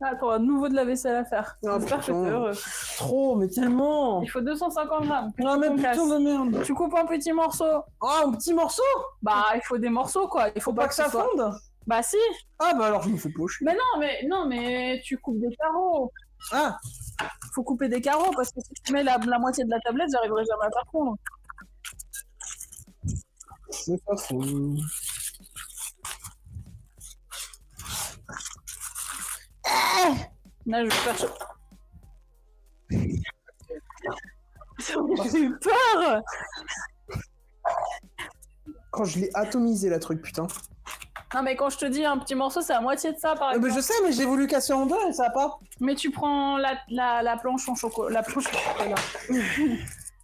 Ah, t'auras de nouveau de la vaisselle à faire. Ah, J'espère que t'es putain. heureux. Trop, mais tellement. Il faut 250 grammes. Ah, mais On putain casse. de merde. Tu coupes en petits morceaux. Ah, un petit morceau. Bah, il faut des morceaux, quoi. Il faut Faut pas que ça soit- fonde. Bah si. Ah, bah alors je me fais poche. Mais non, mais tu coupes des carreaux. Ah, Faut couper des carreaux parce que si tu mets la moitié de la tablette, j'arriverai jamais à faire fondre. c'est pas faux. Là, je vais faire. J'ai eu peur. Quand je l'ai atomisé la truc, putain. Non, mais quand je te dis un petit morceau, c'est la moitié de ça, par exemple. Mais je sais, mais j'ai voulu casser en deux et ça a pas. Mais tu prends la planche en chocolat. La planche en chocolat.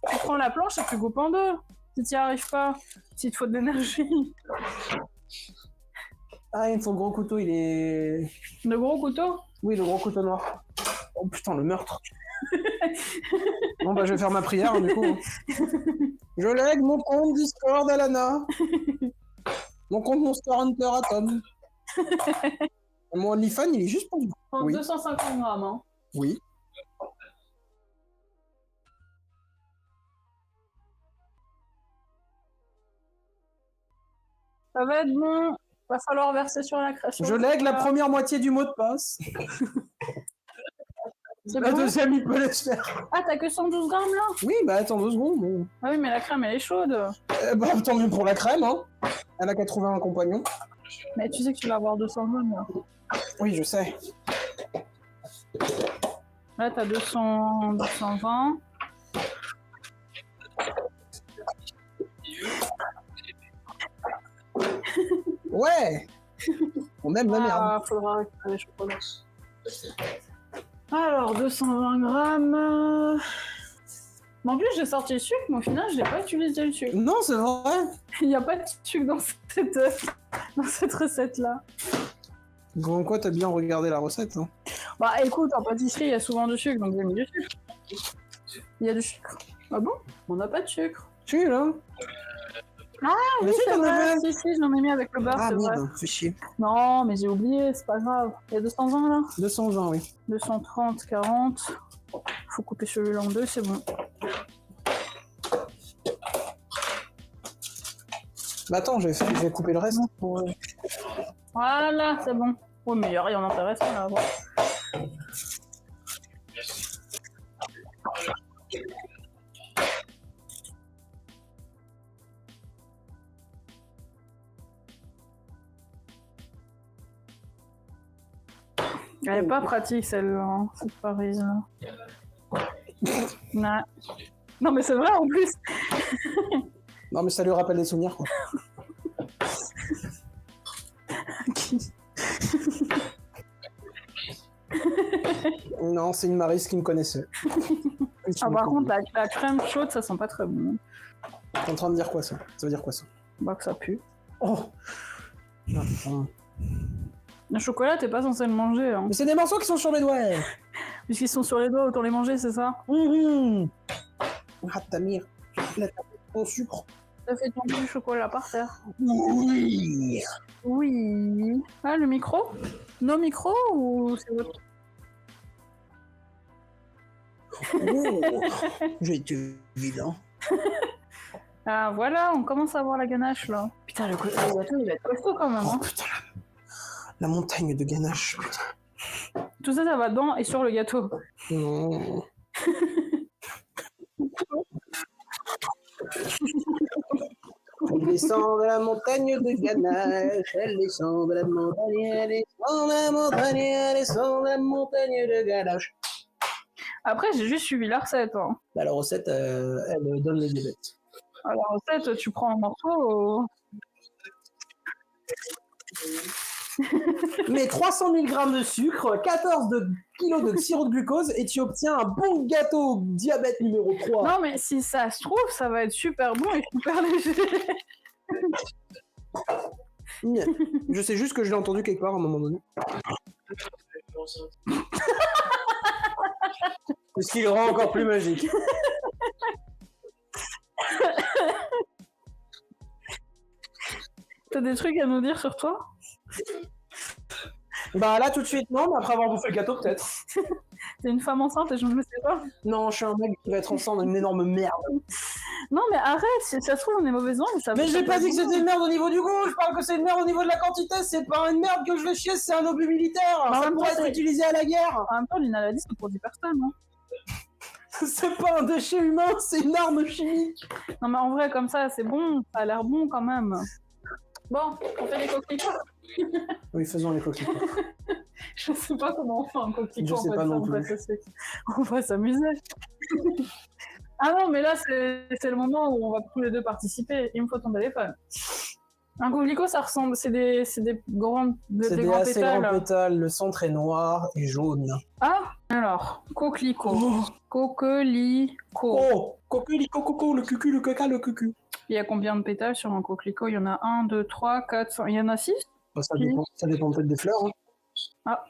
Tu prends la planche et tu coupes en deux. Si t'y arrives pas, s'il te faut de l'énergie. Ah, il me faut le gros couteau, il est. Le gros couteau. Oui, le gros couteau noir. Oh putain, le meurtre. Bon, bah je vais faire ma prière, hein, du coup. Je lègue mon compte Discord à Lana. Mon compte Monster Hunter à Tom. Mon OnlyFans, il est juste pour vous. En Oui. 250 grammes, hein. Oui. Ça va être bon. Va falloir verser sur la crèche. Je lègue la première moitié du mot de passe. C'est La bon. deuxième, il peut laisser faire. Ah, t'as que 112 grammes là? Oui, bah attends 2 secondes. Bon. Ah oui, mais la crème elle est chaude. Bah tant mieux pour la crème, hein. Elle a qu'à trouver un compagnon. Mais tu sais que tu vas avoir 200 grammes là. Oui, je sais. Là, t'as 220. Ouais. On aime la merde. Ah, faudra récupérer les chocolats. Alors, 220 grammes. Mais en plus, j'ai sorti le sucre, mais au final, je n'ai pas utilisé le sucre. Non, c'est vrai. Il n'y a pas de sucre dans cette recette-là. Comme quoi, t'as bien regardé la recette. Hein. Bah écoute, en pâtisserie, il y a souvent du sucre, donc j'ai mis du sucre. Il y a du sucre. Ah bon? On n'a pas de sucre. Tu es là. Ah Mais oui, si, c'est t'en vrai. avais. Si, j'en ai mis avec le beurre, Ah c'est vrai. merde, fais chier. Non, mais j'ai oublié, c'est pas grave. Il y a 220 là? 220, oui. 230, 40. Faut couper celui-là en deux, c'est bon. Bah attends, je vais couper le reste. Voilà, c'est bon. Oui, mais il n'y a rien d'intéressant là à voir. Elle est pas pratique celle-là, hein, cette Parise là. Non. Non mais c'est vrai en plus. Non mais ça lui rappelle des souvenirs quoi. Non, c'est une Maryse qui me connaissait. Ah, par contre, la crème chaude, ça sent pas très bon. T'es en train de dire quoi, ça? Ça veut dire quoi, ça? Bah, que ça pue. Oh. Le chocolat, t'es pas censé le manger. Hein. Mais c'est des morceaux qui sont sur mes doigts. Puisqu'ils sont sur les doigts, autant les manger, c'est ça? Ah, ta mire. Là, t'as ton sucre. T'as fait tomber du chocolat par terre. Oui. Oui. Ah, le micro? Nos micros ou c'est votre? Oh. J'ai été vilain. Ah, voilà, on commence à voir la ganache, là. Putain, le gâteau, il va être costaud quand même. Oh Hein. putain, la montagne de ganache, putain. Tout ça, ça va dedans et sur le gâteau. Non. Elle descend de la montagne de ganache, elle descend de la montagne, elle descend de la montagne, elle descend de la montagne de ganache. Après, j'ai juste suivi la recette. Hein. Bah, la recette, elle donne le diabète. À la recette, tu prends un morceau. Mais 300 mg de sucre, 14 kg de sirop de glucose et tu obtiens un bon gâteau diabète numéro 3. Non, mais si ça se trouve, ça va être super bon et super léger. Je sais juste que je l'ai entendu quelque part à un moment donné. Ce qui le rend encore plus magique. T'as des trucs à nous dire sur toi? Bah là tout de suite non, mais après avoir bouffé le gâteau peut-être. T'es une femme enceinte et je ne le sais pas. Non, je suis un mec qui va être enceinte d'une énorme merde. Non mais arrête, si ça se trouve on est mauvaise langue, mais ça. Mais j'ai pas dit que c'était une merde au niveau du goût, je parle que c'est une merde au niveau de la quantité, c'est pas une merde que je vais chier, c'est un obus militaire, En ça même pourrait temps, être utilisé à la guerre. En même temps, l'inhaladie c'est pour 10 personnes, hein. C'est pas un déchet humain, c'est une arme chimique. Non mais en vrai comme ça c'est bon, ça a l'air bon quand même. Bon, on fait des coquelicots. Oui, faisons les coquelicots. Je sais pas comment on fait un coquelicot. Je sais pas non plus. On va s'amuser. Ah non, mais là, c'est le moment où on va tous les deux participer. Il me faut ton téléphone. Un coquelicot, ça ressemble... C'est des grands C'est des grands assez pétales. grands pétales, le centre est noir et jaune. Ah, alors, coquelicot. Coquelicot. Oh, coquelicot, coco, le cucu, le caca, le cucu. Il y a combien de pétales sur un coquelicot? Il y en a 1, 2, 3, 4, 5... Il y en a 6? Bah, ça dépend peut-être des fleurs. Hein. Ah.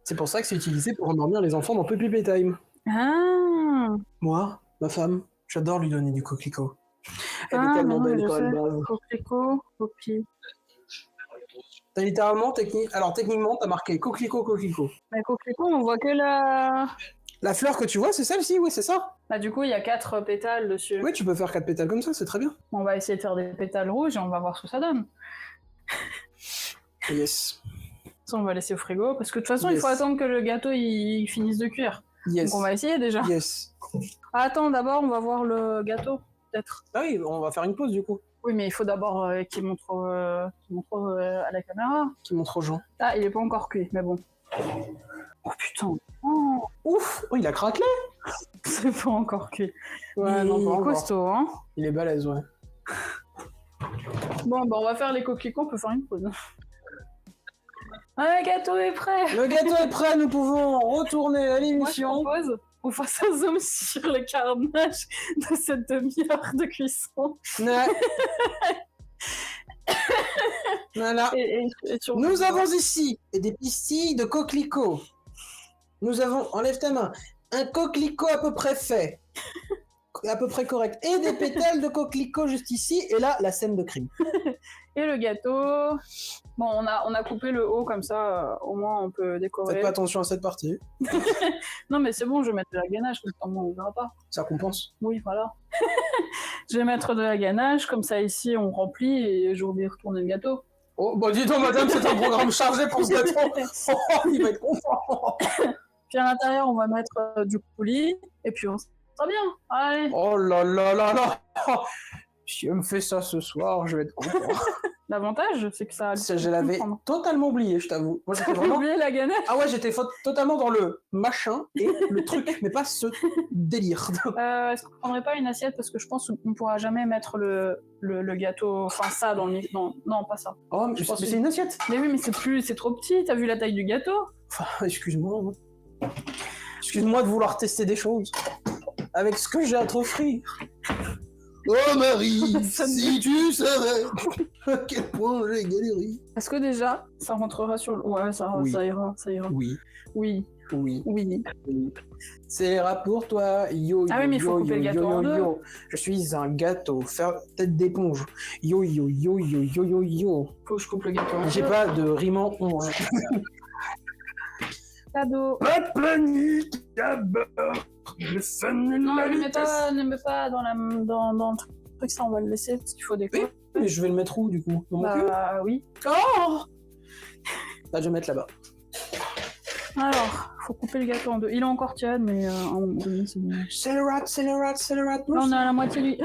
C'est pour ça que c'est utilisé pour endormir les enfants dans Puppy Playtime. Ah. Moi, ma femme, j'adore lui donner du coquelicot. Elle est tellement non, belle je quand sais. elle bave. Coquelicot, coquille. T'as littéralement, techniquement, t'as marqué coquelicot, coquelicot. Mais coquelicot, on voit que la... La fleur que tu vois, c'est celle-ci, oui, c'est ça. Bah du coup, il y a 4 pétales dessus. Oui, tu peux faire 4 pétales comme ça, c'est très bien. On va essayer de faire des pétales rouges et on va voir ce que ça donne. Yes. Ça, on va laisser au frigo, parce que de toute façon, Yes. il faut attendre que le gâteau il finisse de cuire. Yes. Donc on va essayer déjà. Yes. Ah, attends, d'abord, on va voir le gâteau, peut-être. Ah oui, on va faire une pause du coup. Oui, mais il faut d'abord qu'il montre, à la caméra. Qui montre aux gens. Ah, il est pas encore cuit, mais bon. Oh putain. Oh, Ouf, oh, il a craquelé. c'est pas encore cuit. Ouais, il non, pas est encore. costaud, hein. Il est balèze, ouais. Bon, bah on va faire les coquelicots, on peut faire une pause. Ah, le gâteau est prêt. Le gâteau est prêt, nous pouvons retourner à Moi, je l'émission. propose qu'on fasse un zoom sur le carnage de cette demi-heure de cuisson. Ouais. Voilà. Et sur... Nous avons ici des pistilles de coquelicots. Nous avons, enlève ta main, un coquelicot à peu près fait, à peu près correct, et des pétales de coquelicot juste ici, et là, la scène de crime. Et le gâteau. Bon, on a coupé le haut comme ça, au moins on peut décorer. Faites pas attention à cette partie, Non, mais c'est bon, je vais mettre de la ganache, comme ça on verra pas. ça compense. Oui, voilà. Je vais mettre de la ganache, comme ça ici on remplit et je vais retourner le gâteau. Oh, bah dis donc, madame, c'est un programme chargé pour ce gâteau. Oh, il va être content. Puis à l'intérieur, on va mettre du coulis, et puis on sera bien. Allez. Oh là là là là. Si elle me fait ça ce soir, je vais être content. L'avantage, c'est que ça... Je l'avais totalement oublié, je t'avoue. Moi, j'étais vraiment... oublié la ganache. Ah ouais, j'étais totalement dans le machin et le truc, mais pas ce délire. Est-ce qu'on prendrait pas une assiette, parce que je pense qu'on pourra jamais mettre le gâteau, enfin ça dans le... Non, pas ça. Oh, mais c'est une assiette. Mais oui, mais c'est trop petit, t'as vu la taille du gâteau? Enfin, excuse-moi. Excuse-moi de vouloir tester des choses avec ce que j'ai à t'offrir. Oh Marie, si tu savais à quel point j'ai galéré. Est-ce que déjà, ça rentrera sur le... Ouais, ça ira. Oui. C'est rap pour toi, yo. Ah oui, mais il faut couper le gâteau en deux. Je suis un gâteau, faire tête d'éponge. Yo. Faut que je coupe le gâteau en deux. J'ai pas de rime en onge. Cadeau. Pas de panique, d'abord. Non, ne mets pas dans le truc, ça on va le laisser parce qu'il faut décorer. Oui, mais je vais le mettre où du coup? Dans mon cul? Oui. Oh bah, je vais le mettre là-bas. Alors, faut couper le gâteau en deux. Il est encore tiède, mais à un moment donné, c'est bien. C'est le rat. Là, on est à la moitié du...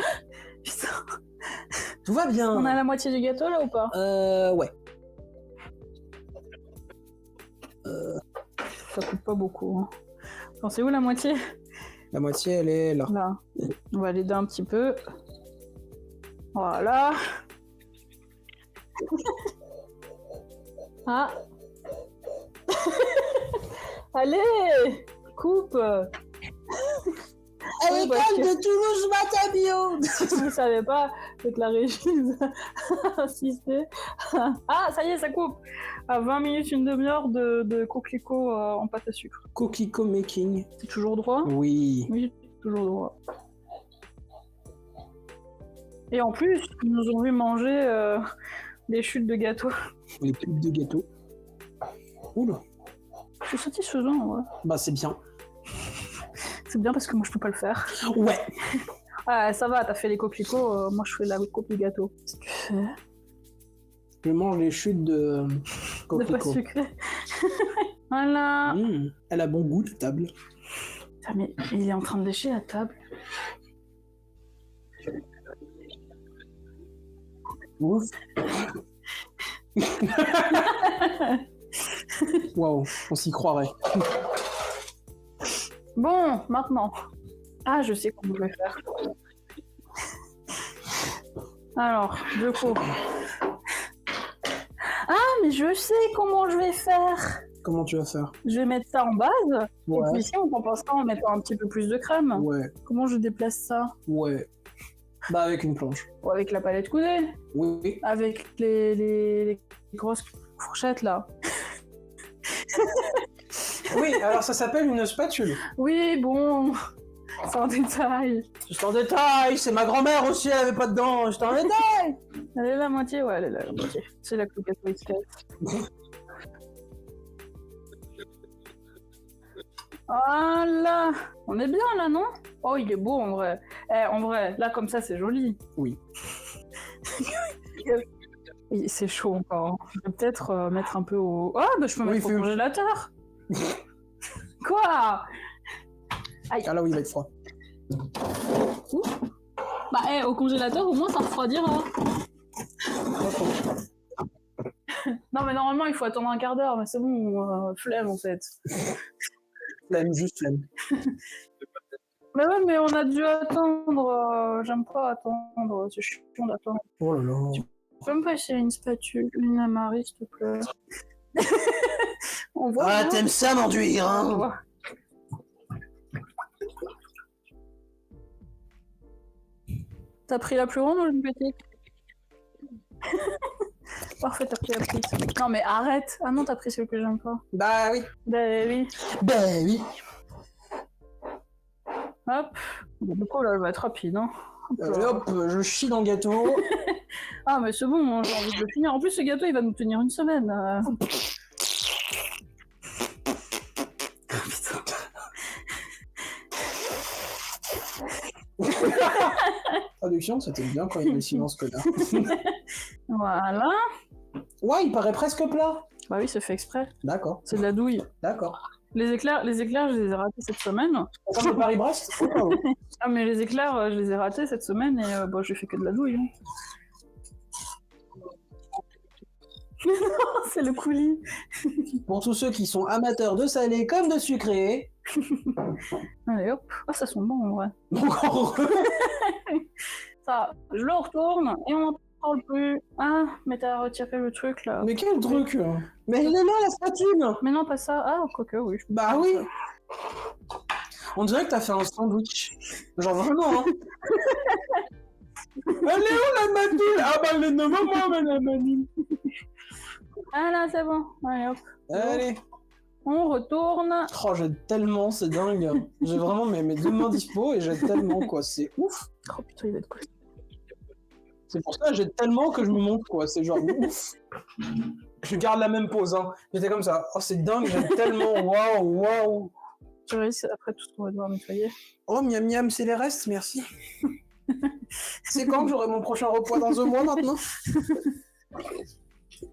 Putain. Tout va bien. On est à la moitié du gâteau là ou pas? Ouais. Ça coupe pas beaucoup. Hein. Attends, c'est où la moitié? La moitié, elle est là. Là. On va l'aider un petit peu. Voilà. Ah. Allez, coupe. À l'école de Toulouse Matabio. Si vous ne savez pas, c'est que la régie nous a assisté. Ah, ça y est, ça coupe. À 20 minutes, une demi-heure de coquelicot en pâte à sucre. Coquelicot making. C'est toujours droit? Oui. Oui, toujours droit. Et en plus, ils nous ont vu manger des chutes de gâteau. Les pubs de gâteau. Oula. C'est satisfaisant, ouais. Bah, c'est bien. C'est bien parce que moi, je peux pas le faire. Ouais. Ah, ça va, t'as fait les coquelicots, moi, je fais la coupe du gâteau. Qu'est-ce que tu fais? Je mange les chutes de coquelicot. De pas sucré. Voilà. Elle a bon goût, la table. Putain, mais il est en train de lécher la table. Ouf. Waouh, on s'y croirait. Bon, maintenant. Ah, je sais comment je vais faire. Alors, du coup... Ah, mais je sais comment je vais faire. Comment tu vas faire? Je vais mettre ça en base. Ouais. Et puis ici, on compense ça en mettant un petit peu plus de crème. Ouais. Comment je déplace ça? Ouais. Bah, avec une planche. Ou avec la palette coudée. Oui. Avec les grosses fourchettes, là. Oui, alors ça s'appelle une spatule. Oui, bon... C'est en détail. C'est en détail, c'est ma grand-mère aussi, elle avait pas de dents, c'est en détail. Elle est la moitié, ouais, elle est la moitié. C'est la coupe efficace. Voilà. On est bien là, non? Oh, il est beau en vrai. En vrai, là comme ça, c'est joli. Oui. C'est chaud encore. Je vais peut-être mettre un peu au... Ah, bah je peux mettre au congélateur. Quoi? Aïe. Ah là oui, il va être froid. Bah, au congélateur, au moins, ça refroidira. Non, mais normalement, il faut attendre un quart d'heure, mais c'est bon, flemme, en fait. Flemme, juste flemme. Mais ouais, mais on a dû attendre, j'aime pas attendre, c'est chiant d'attendre. Oh là là. Tu peux me passer une spatule, une Marie, s'il te plaît? On voit. Ah, t'aimes ça m'enduire, hein? On voit. T'as pris la plus grande ou une petite? Parfait, t'as pris la petite. Non mais arrête. Ah non, t'as pris celle que j'aime pas. Bah oui. Bah oui. Bah oui. Hop. Du coup là, elle va être rapide, hein. Hop, je chie dans le gâteau. Ah mais c'est bon, j'ai envie de le finir. En plus, ce gâteau, il va nous tenir une semaine. Traduction, c'était bien quand il y avait le silence connard. Voilà. Ouais, il paraît presque plat. Bah oui, c'est fait exprès. D'accord. C'est de la douille. D'accord. Les éclairs, je les ai ratés cette semaine. Comme le Paris-Brest. Ah mais les éclairs, je les ai ratés cette semaine et bon, j'ai fait que de la douille. Hein. C'est le coulis. Pour tous ceux qui sont amateurs de salé comme de sucré. Allez hop. Ah, ça sent bon en vrai. Donc en gros... Ça, je le retourne et on n'en parle plus. Ah, mais t'as retiré le truc là. Mais quel truc? Mais elle est là, la spatule. Mais non, pas ça. Ah, quoique, oui. Bah oui. On dirait que t'as fait un sandwich. Genre vraiment, hein. Elle est où la manille? Ah bah elle est de maman, mais la manille. Ah là, c'est bon. Allez hop. Allez. On retourne. Oh, j'aide tellement, c'est dingue. J'ai vraiment mes deux mains dispo et j'aide tellement, quoi. C'est ouf. Oh putain, il va être cool. C'est pour ça que j'aide tellement que je me montre, quoi. C'est genre ouf. Je garde la même pose, hein. J'étais comme ça. Oh, c'est dingue, j'aide tellement. Waouh, waouh. Je réussis après tout ce qu'on va devoir nettoyer. Oh, miam miam, c'est les restes, merci. C'est quand que j'aurai mon prochain repas dans un mois maintenant?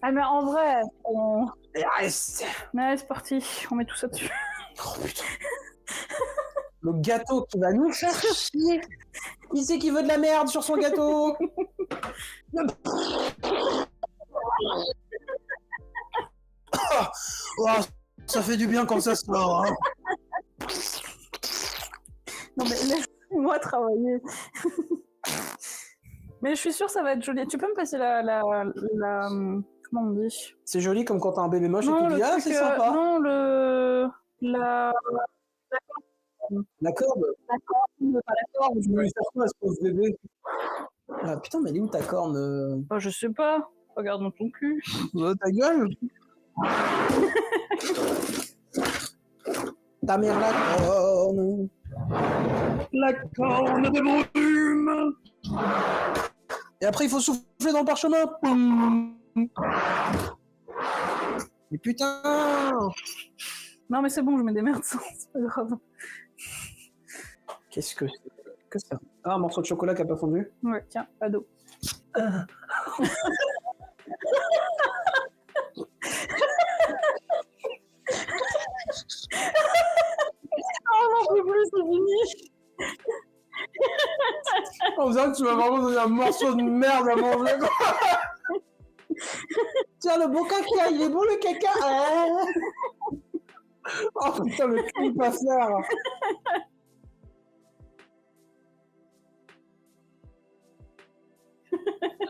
Ah mais en vrai, on... Les restes. Mais allez, c'est parti, on met tout ça dessus. Oh putain. Le gâteau qui va nous faire chier. Qui c'est qui veut de la merde sur son gâteau? Oh, ça fait du bien quand ça sort. Hein. Non mais laisse-moi travailler. Mais je suis sûre ça va être joli. Tu peux me passer la... Comment on dit? C'est joli comme quand t'as un bébé moche non, et tu dis ah c'est sympa. Non, La corde. La corne, pas la corne. Je voulais faire quoi à ce pauvre bébé? Ah putain, mais elle est où ta corne? Oh, je sais pas. Regarde dans ton cul. Ta gueule. Ta mère la corne. La corne de brume. Et après il faut souffler dans le parchemin. Mais putain. Non mais c'est bon, je me démerde sans, c'est pas grave. Qu'est-ce que c'est que ça? Ah, un morceau de chocolat qui a pas fondu? Ouais, tiens, ado. Oh non plus, c'est fini. On dirait que tu m'as vraiment donné un morceau de merde à manger. Tiens, le bon caca, il est bon le caca. Oh putain, le clip à faire.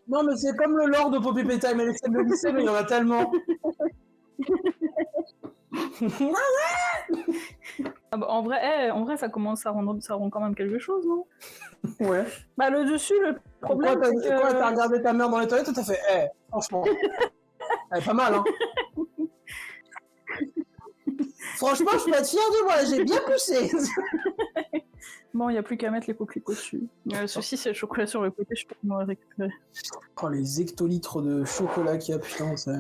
Non, mais c'est comme le lore de Poppy Playtime et les scènes de lycée, mais il y en a tellement. Ah bah, en vrai, ça commence à rendre, ça rend quand même quelque chose, non? Ouais. Bah le dessus, le problème, c'est que... Quoi, t'as regardé ta mère dans les toilettes et t'as fait, franchement, elle est pas mal, hein. Franchement, je peux être fière de moi, j'ai bien poussé. Bon, il n'y a plus qu'à mettre les coquelicots dessus. Ceci, c'est le chocolat sur le côté, je peux comment le récupérer. Oh, les hectolitres de chocolat qu'il y a, putain, c'est...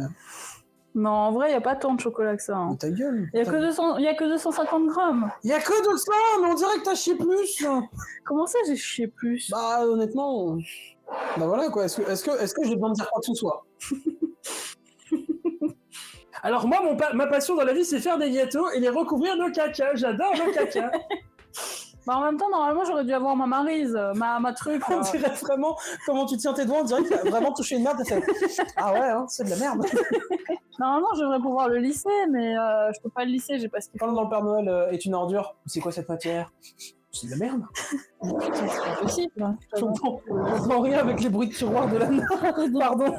Non, en vrai, il n'y a pas tant de chocolat que ça. Hein. Ta gueule. Il n'y a que 250 grammes. Il y a que 200, mais on dirait que t'as chié plus. Comment ça, j'ai chié plus? Bah, honnêtement... Bah voilà, quoi. Est-ce que j'ai besoin de dire quoi que ce soit? Alors moi, ma passion dans la vie, c'est faire des gâteaux et les recouvrir de caca. J'adore le caca. Bah en même temps, normalement, j'aurais dû avoir ma maryse, ma truc. On dirait vraiment comment tu tiens tes doigts, on dirait que t'as vraiment touché une merde et fait « Ah ouais, hein, c'est de la merde !» Normalement, je devrais pouvoir le lisser, mais je peux pas le lisser, j'ai pas ce qu'il faut. Quand dans le Père Noël est une ordure, c'est quoi cette matière? C'est de la merde. C'est pas possible. Hein. J'entends rien avec les bruits de tiroir de la narine, pardon.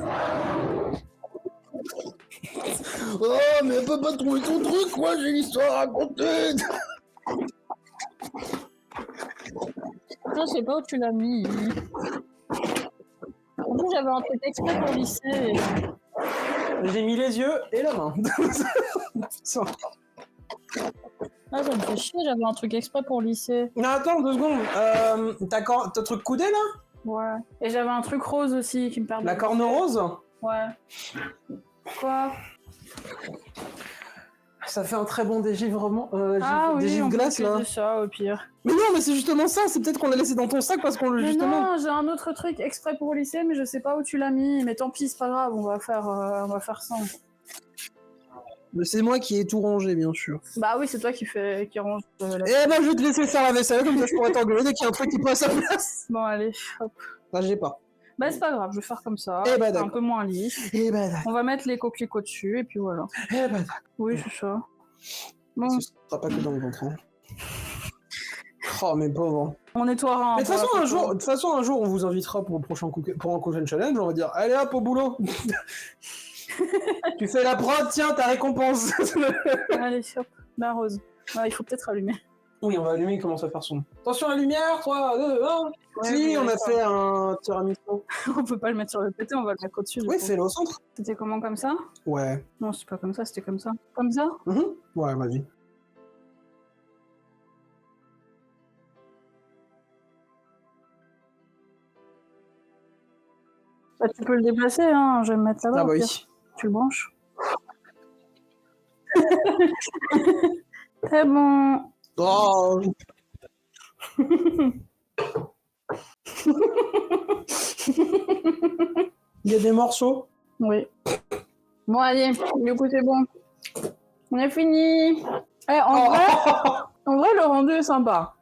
Oh, mais elle peut pas trouver ton truc, moi j'ai l'histoire à raconter. Je sais pas où tu l'as mis. En plus, j'avais un truc exprès pour lisser. J'ai mis les yeux et la main. Ah, ça me fait chier, j'avais un truc exprès pour lisser. Non, attends, 2 secondes. T'as truc coudé là? Ouais. Et j'avais un truc rose aussi qui me perdait. La corne rose? Ouais. Quoi? Ça fait un très bon dégivrement. Oui, dégivre glace là. C'est ça au pire. Mais non, mais c'est justement ça, c'est peut-être qu'on l'a laissé dans ton sac parce qu'on le Mais justement. non, j'ai un autre truc exprès pour lisser, mais je sais pas où tu l'as mis. Mais tant pis, c'est pas grave, on va faire ça. Mais c'est moi qui ai tout rangé, bien sûr. Bah oui, c'est toi qui range la... Eh ben, je vais te laisser faire la vaisselle, comme ça je pourrais t'engueuler dès qu'il y a un truc qui prend à sa place. Bon, allez, hop. Bah, j'ai pas. Bah c'est pas grave, je vais faire comme ça, Eh bah, un d'accord. peu moins lisse. Eh bah, d'accord. On va mettre les coquelicots dessus, et puis voilà. Eh bah, d'accord. Oui, c'est ça. Bon, Ce sera pas que dans le ventre. Hein. Oh, mais pauvre. on nettoiera. Mais de toute façon, un jour, on vous invitera pour un prochain challenge. On va dire, allez hop, au boulot. Tu fais la prod, tiens, ta récompense. Allez, hop, la rose. Ouais, il faut peut-être allumer. Oui, on va allumer, il commence à faire son. Attention à la lumière, 3, 2, 1. Ouais, Si, on a fait un tiramisu. On peut pas le mettre sur le côté, on va le mettre au-dessus. Oui, fais-le au centre. C'était comment, comme ça? Ouais. Non, c'est pas comme ça, c'était comme ça. Comme ça? Ouais, vas-y. Bah, tu peux le déplacer, hein, je vais me mettre là-bas. Ah bah au oui. pire. Tu le branches. C'est bon. Oh. Il y a des morceaux. Oui. Bon, allez, du coup, c'est bon. On a fini. Eh, en vrai, le rendu est sympa.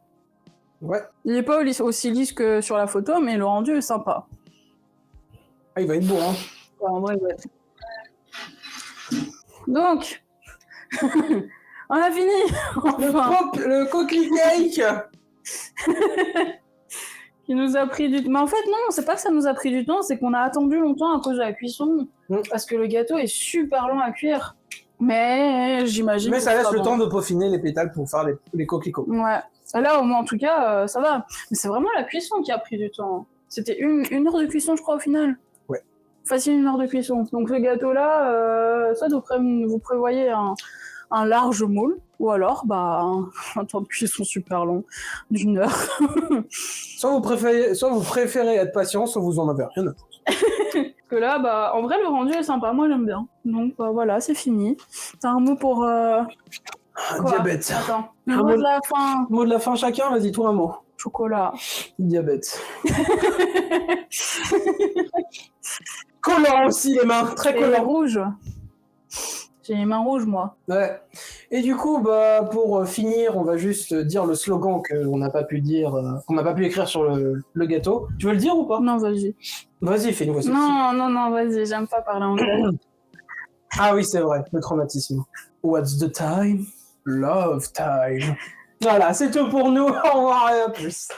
Ouais. Il est pas aussi lisse que sur la photo, mais le rendu est sympa. Ah, il va être beau, hein. Ouais, en vrai, ouais. Donc, on a fini. Enfin, Le cookie cake. qui nous a pris du temps. Mais en fait, non, c'est pas que ça nous a pris du temps, c'est qu'on a attendu longtemps à cause de la cuisson. Parce que le gâteau est super long à cuire. Mais j'imagine. Mais que ça laisse le bon. temps de peaufiner les pétales pour faire les coquelicots. Ouais. Et là, au moins, en tout cas, ça va. Mais c'est vraiment la cuisson qui a pris du temps. C'était une heure de cuisson, je crois, au final. Ouais. Facile, 1 heure de cuisson. Donc, ce gâteau-là, ça, vous prévoyez un large moule. Ou alors, un temps de cuisson super long, d'1 heure. Soit vous préférez être patient, soit vous en avez rien à foutre. Parce que là, en vrai, le rendu est sympa. Moi, j'aime bien. Donc, voilà, c'est fini. T'as un mot pour... Quoi? Diabète. Attends. Le mot de la fin. Mot de la fin chacun, vas-y, toi un mot. Chocolat. Diabète. Collant aussi les mains, très Et collant. rouge. J'ai les mains rouges, moi. Ouais. Et du coup, pour finir, on va juste dire le slogan qu'on n'a pas pu dire, qu'on n'a pas pu écrire sur le gâteau. Tu veux le dire ou pas? Non, vas-y. Vas-y, fais-nous ça. Non, vas-y, j'aime pas parler anglais. Ah oui, c'est vrai, le traumatisme. What's the time? Love time. Voilà, c'est tout pour nous. Au revoir et à plus.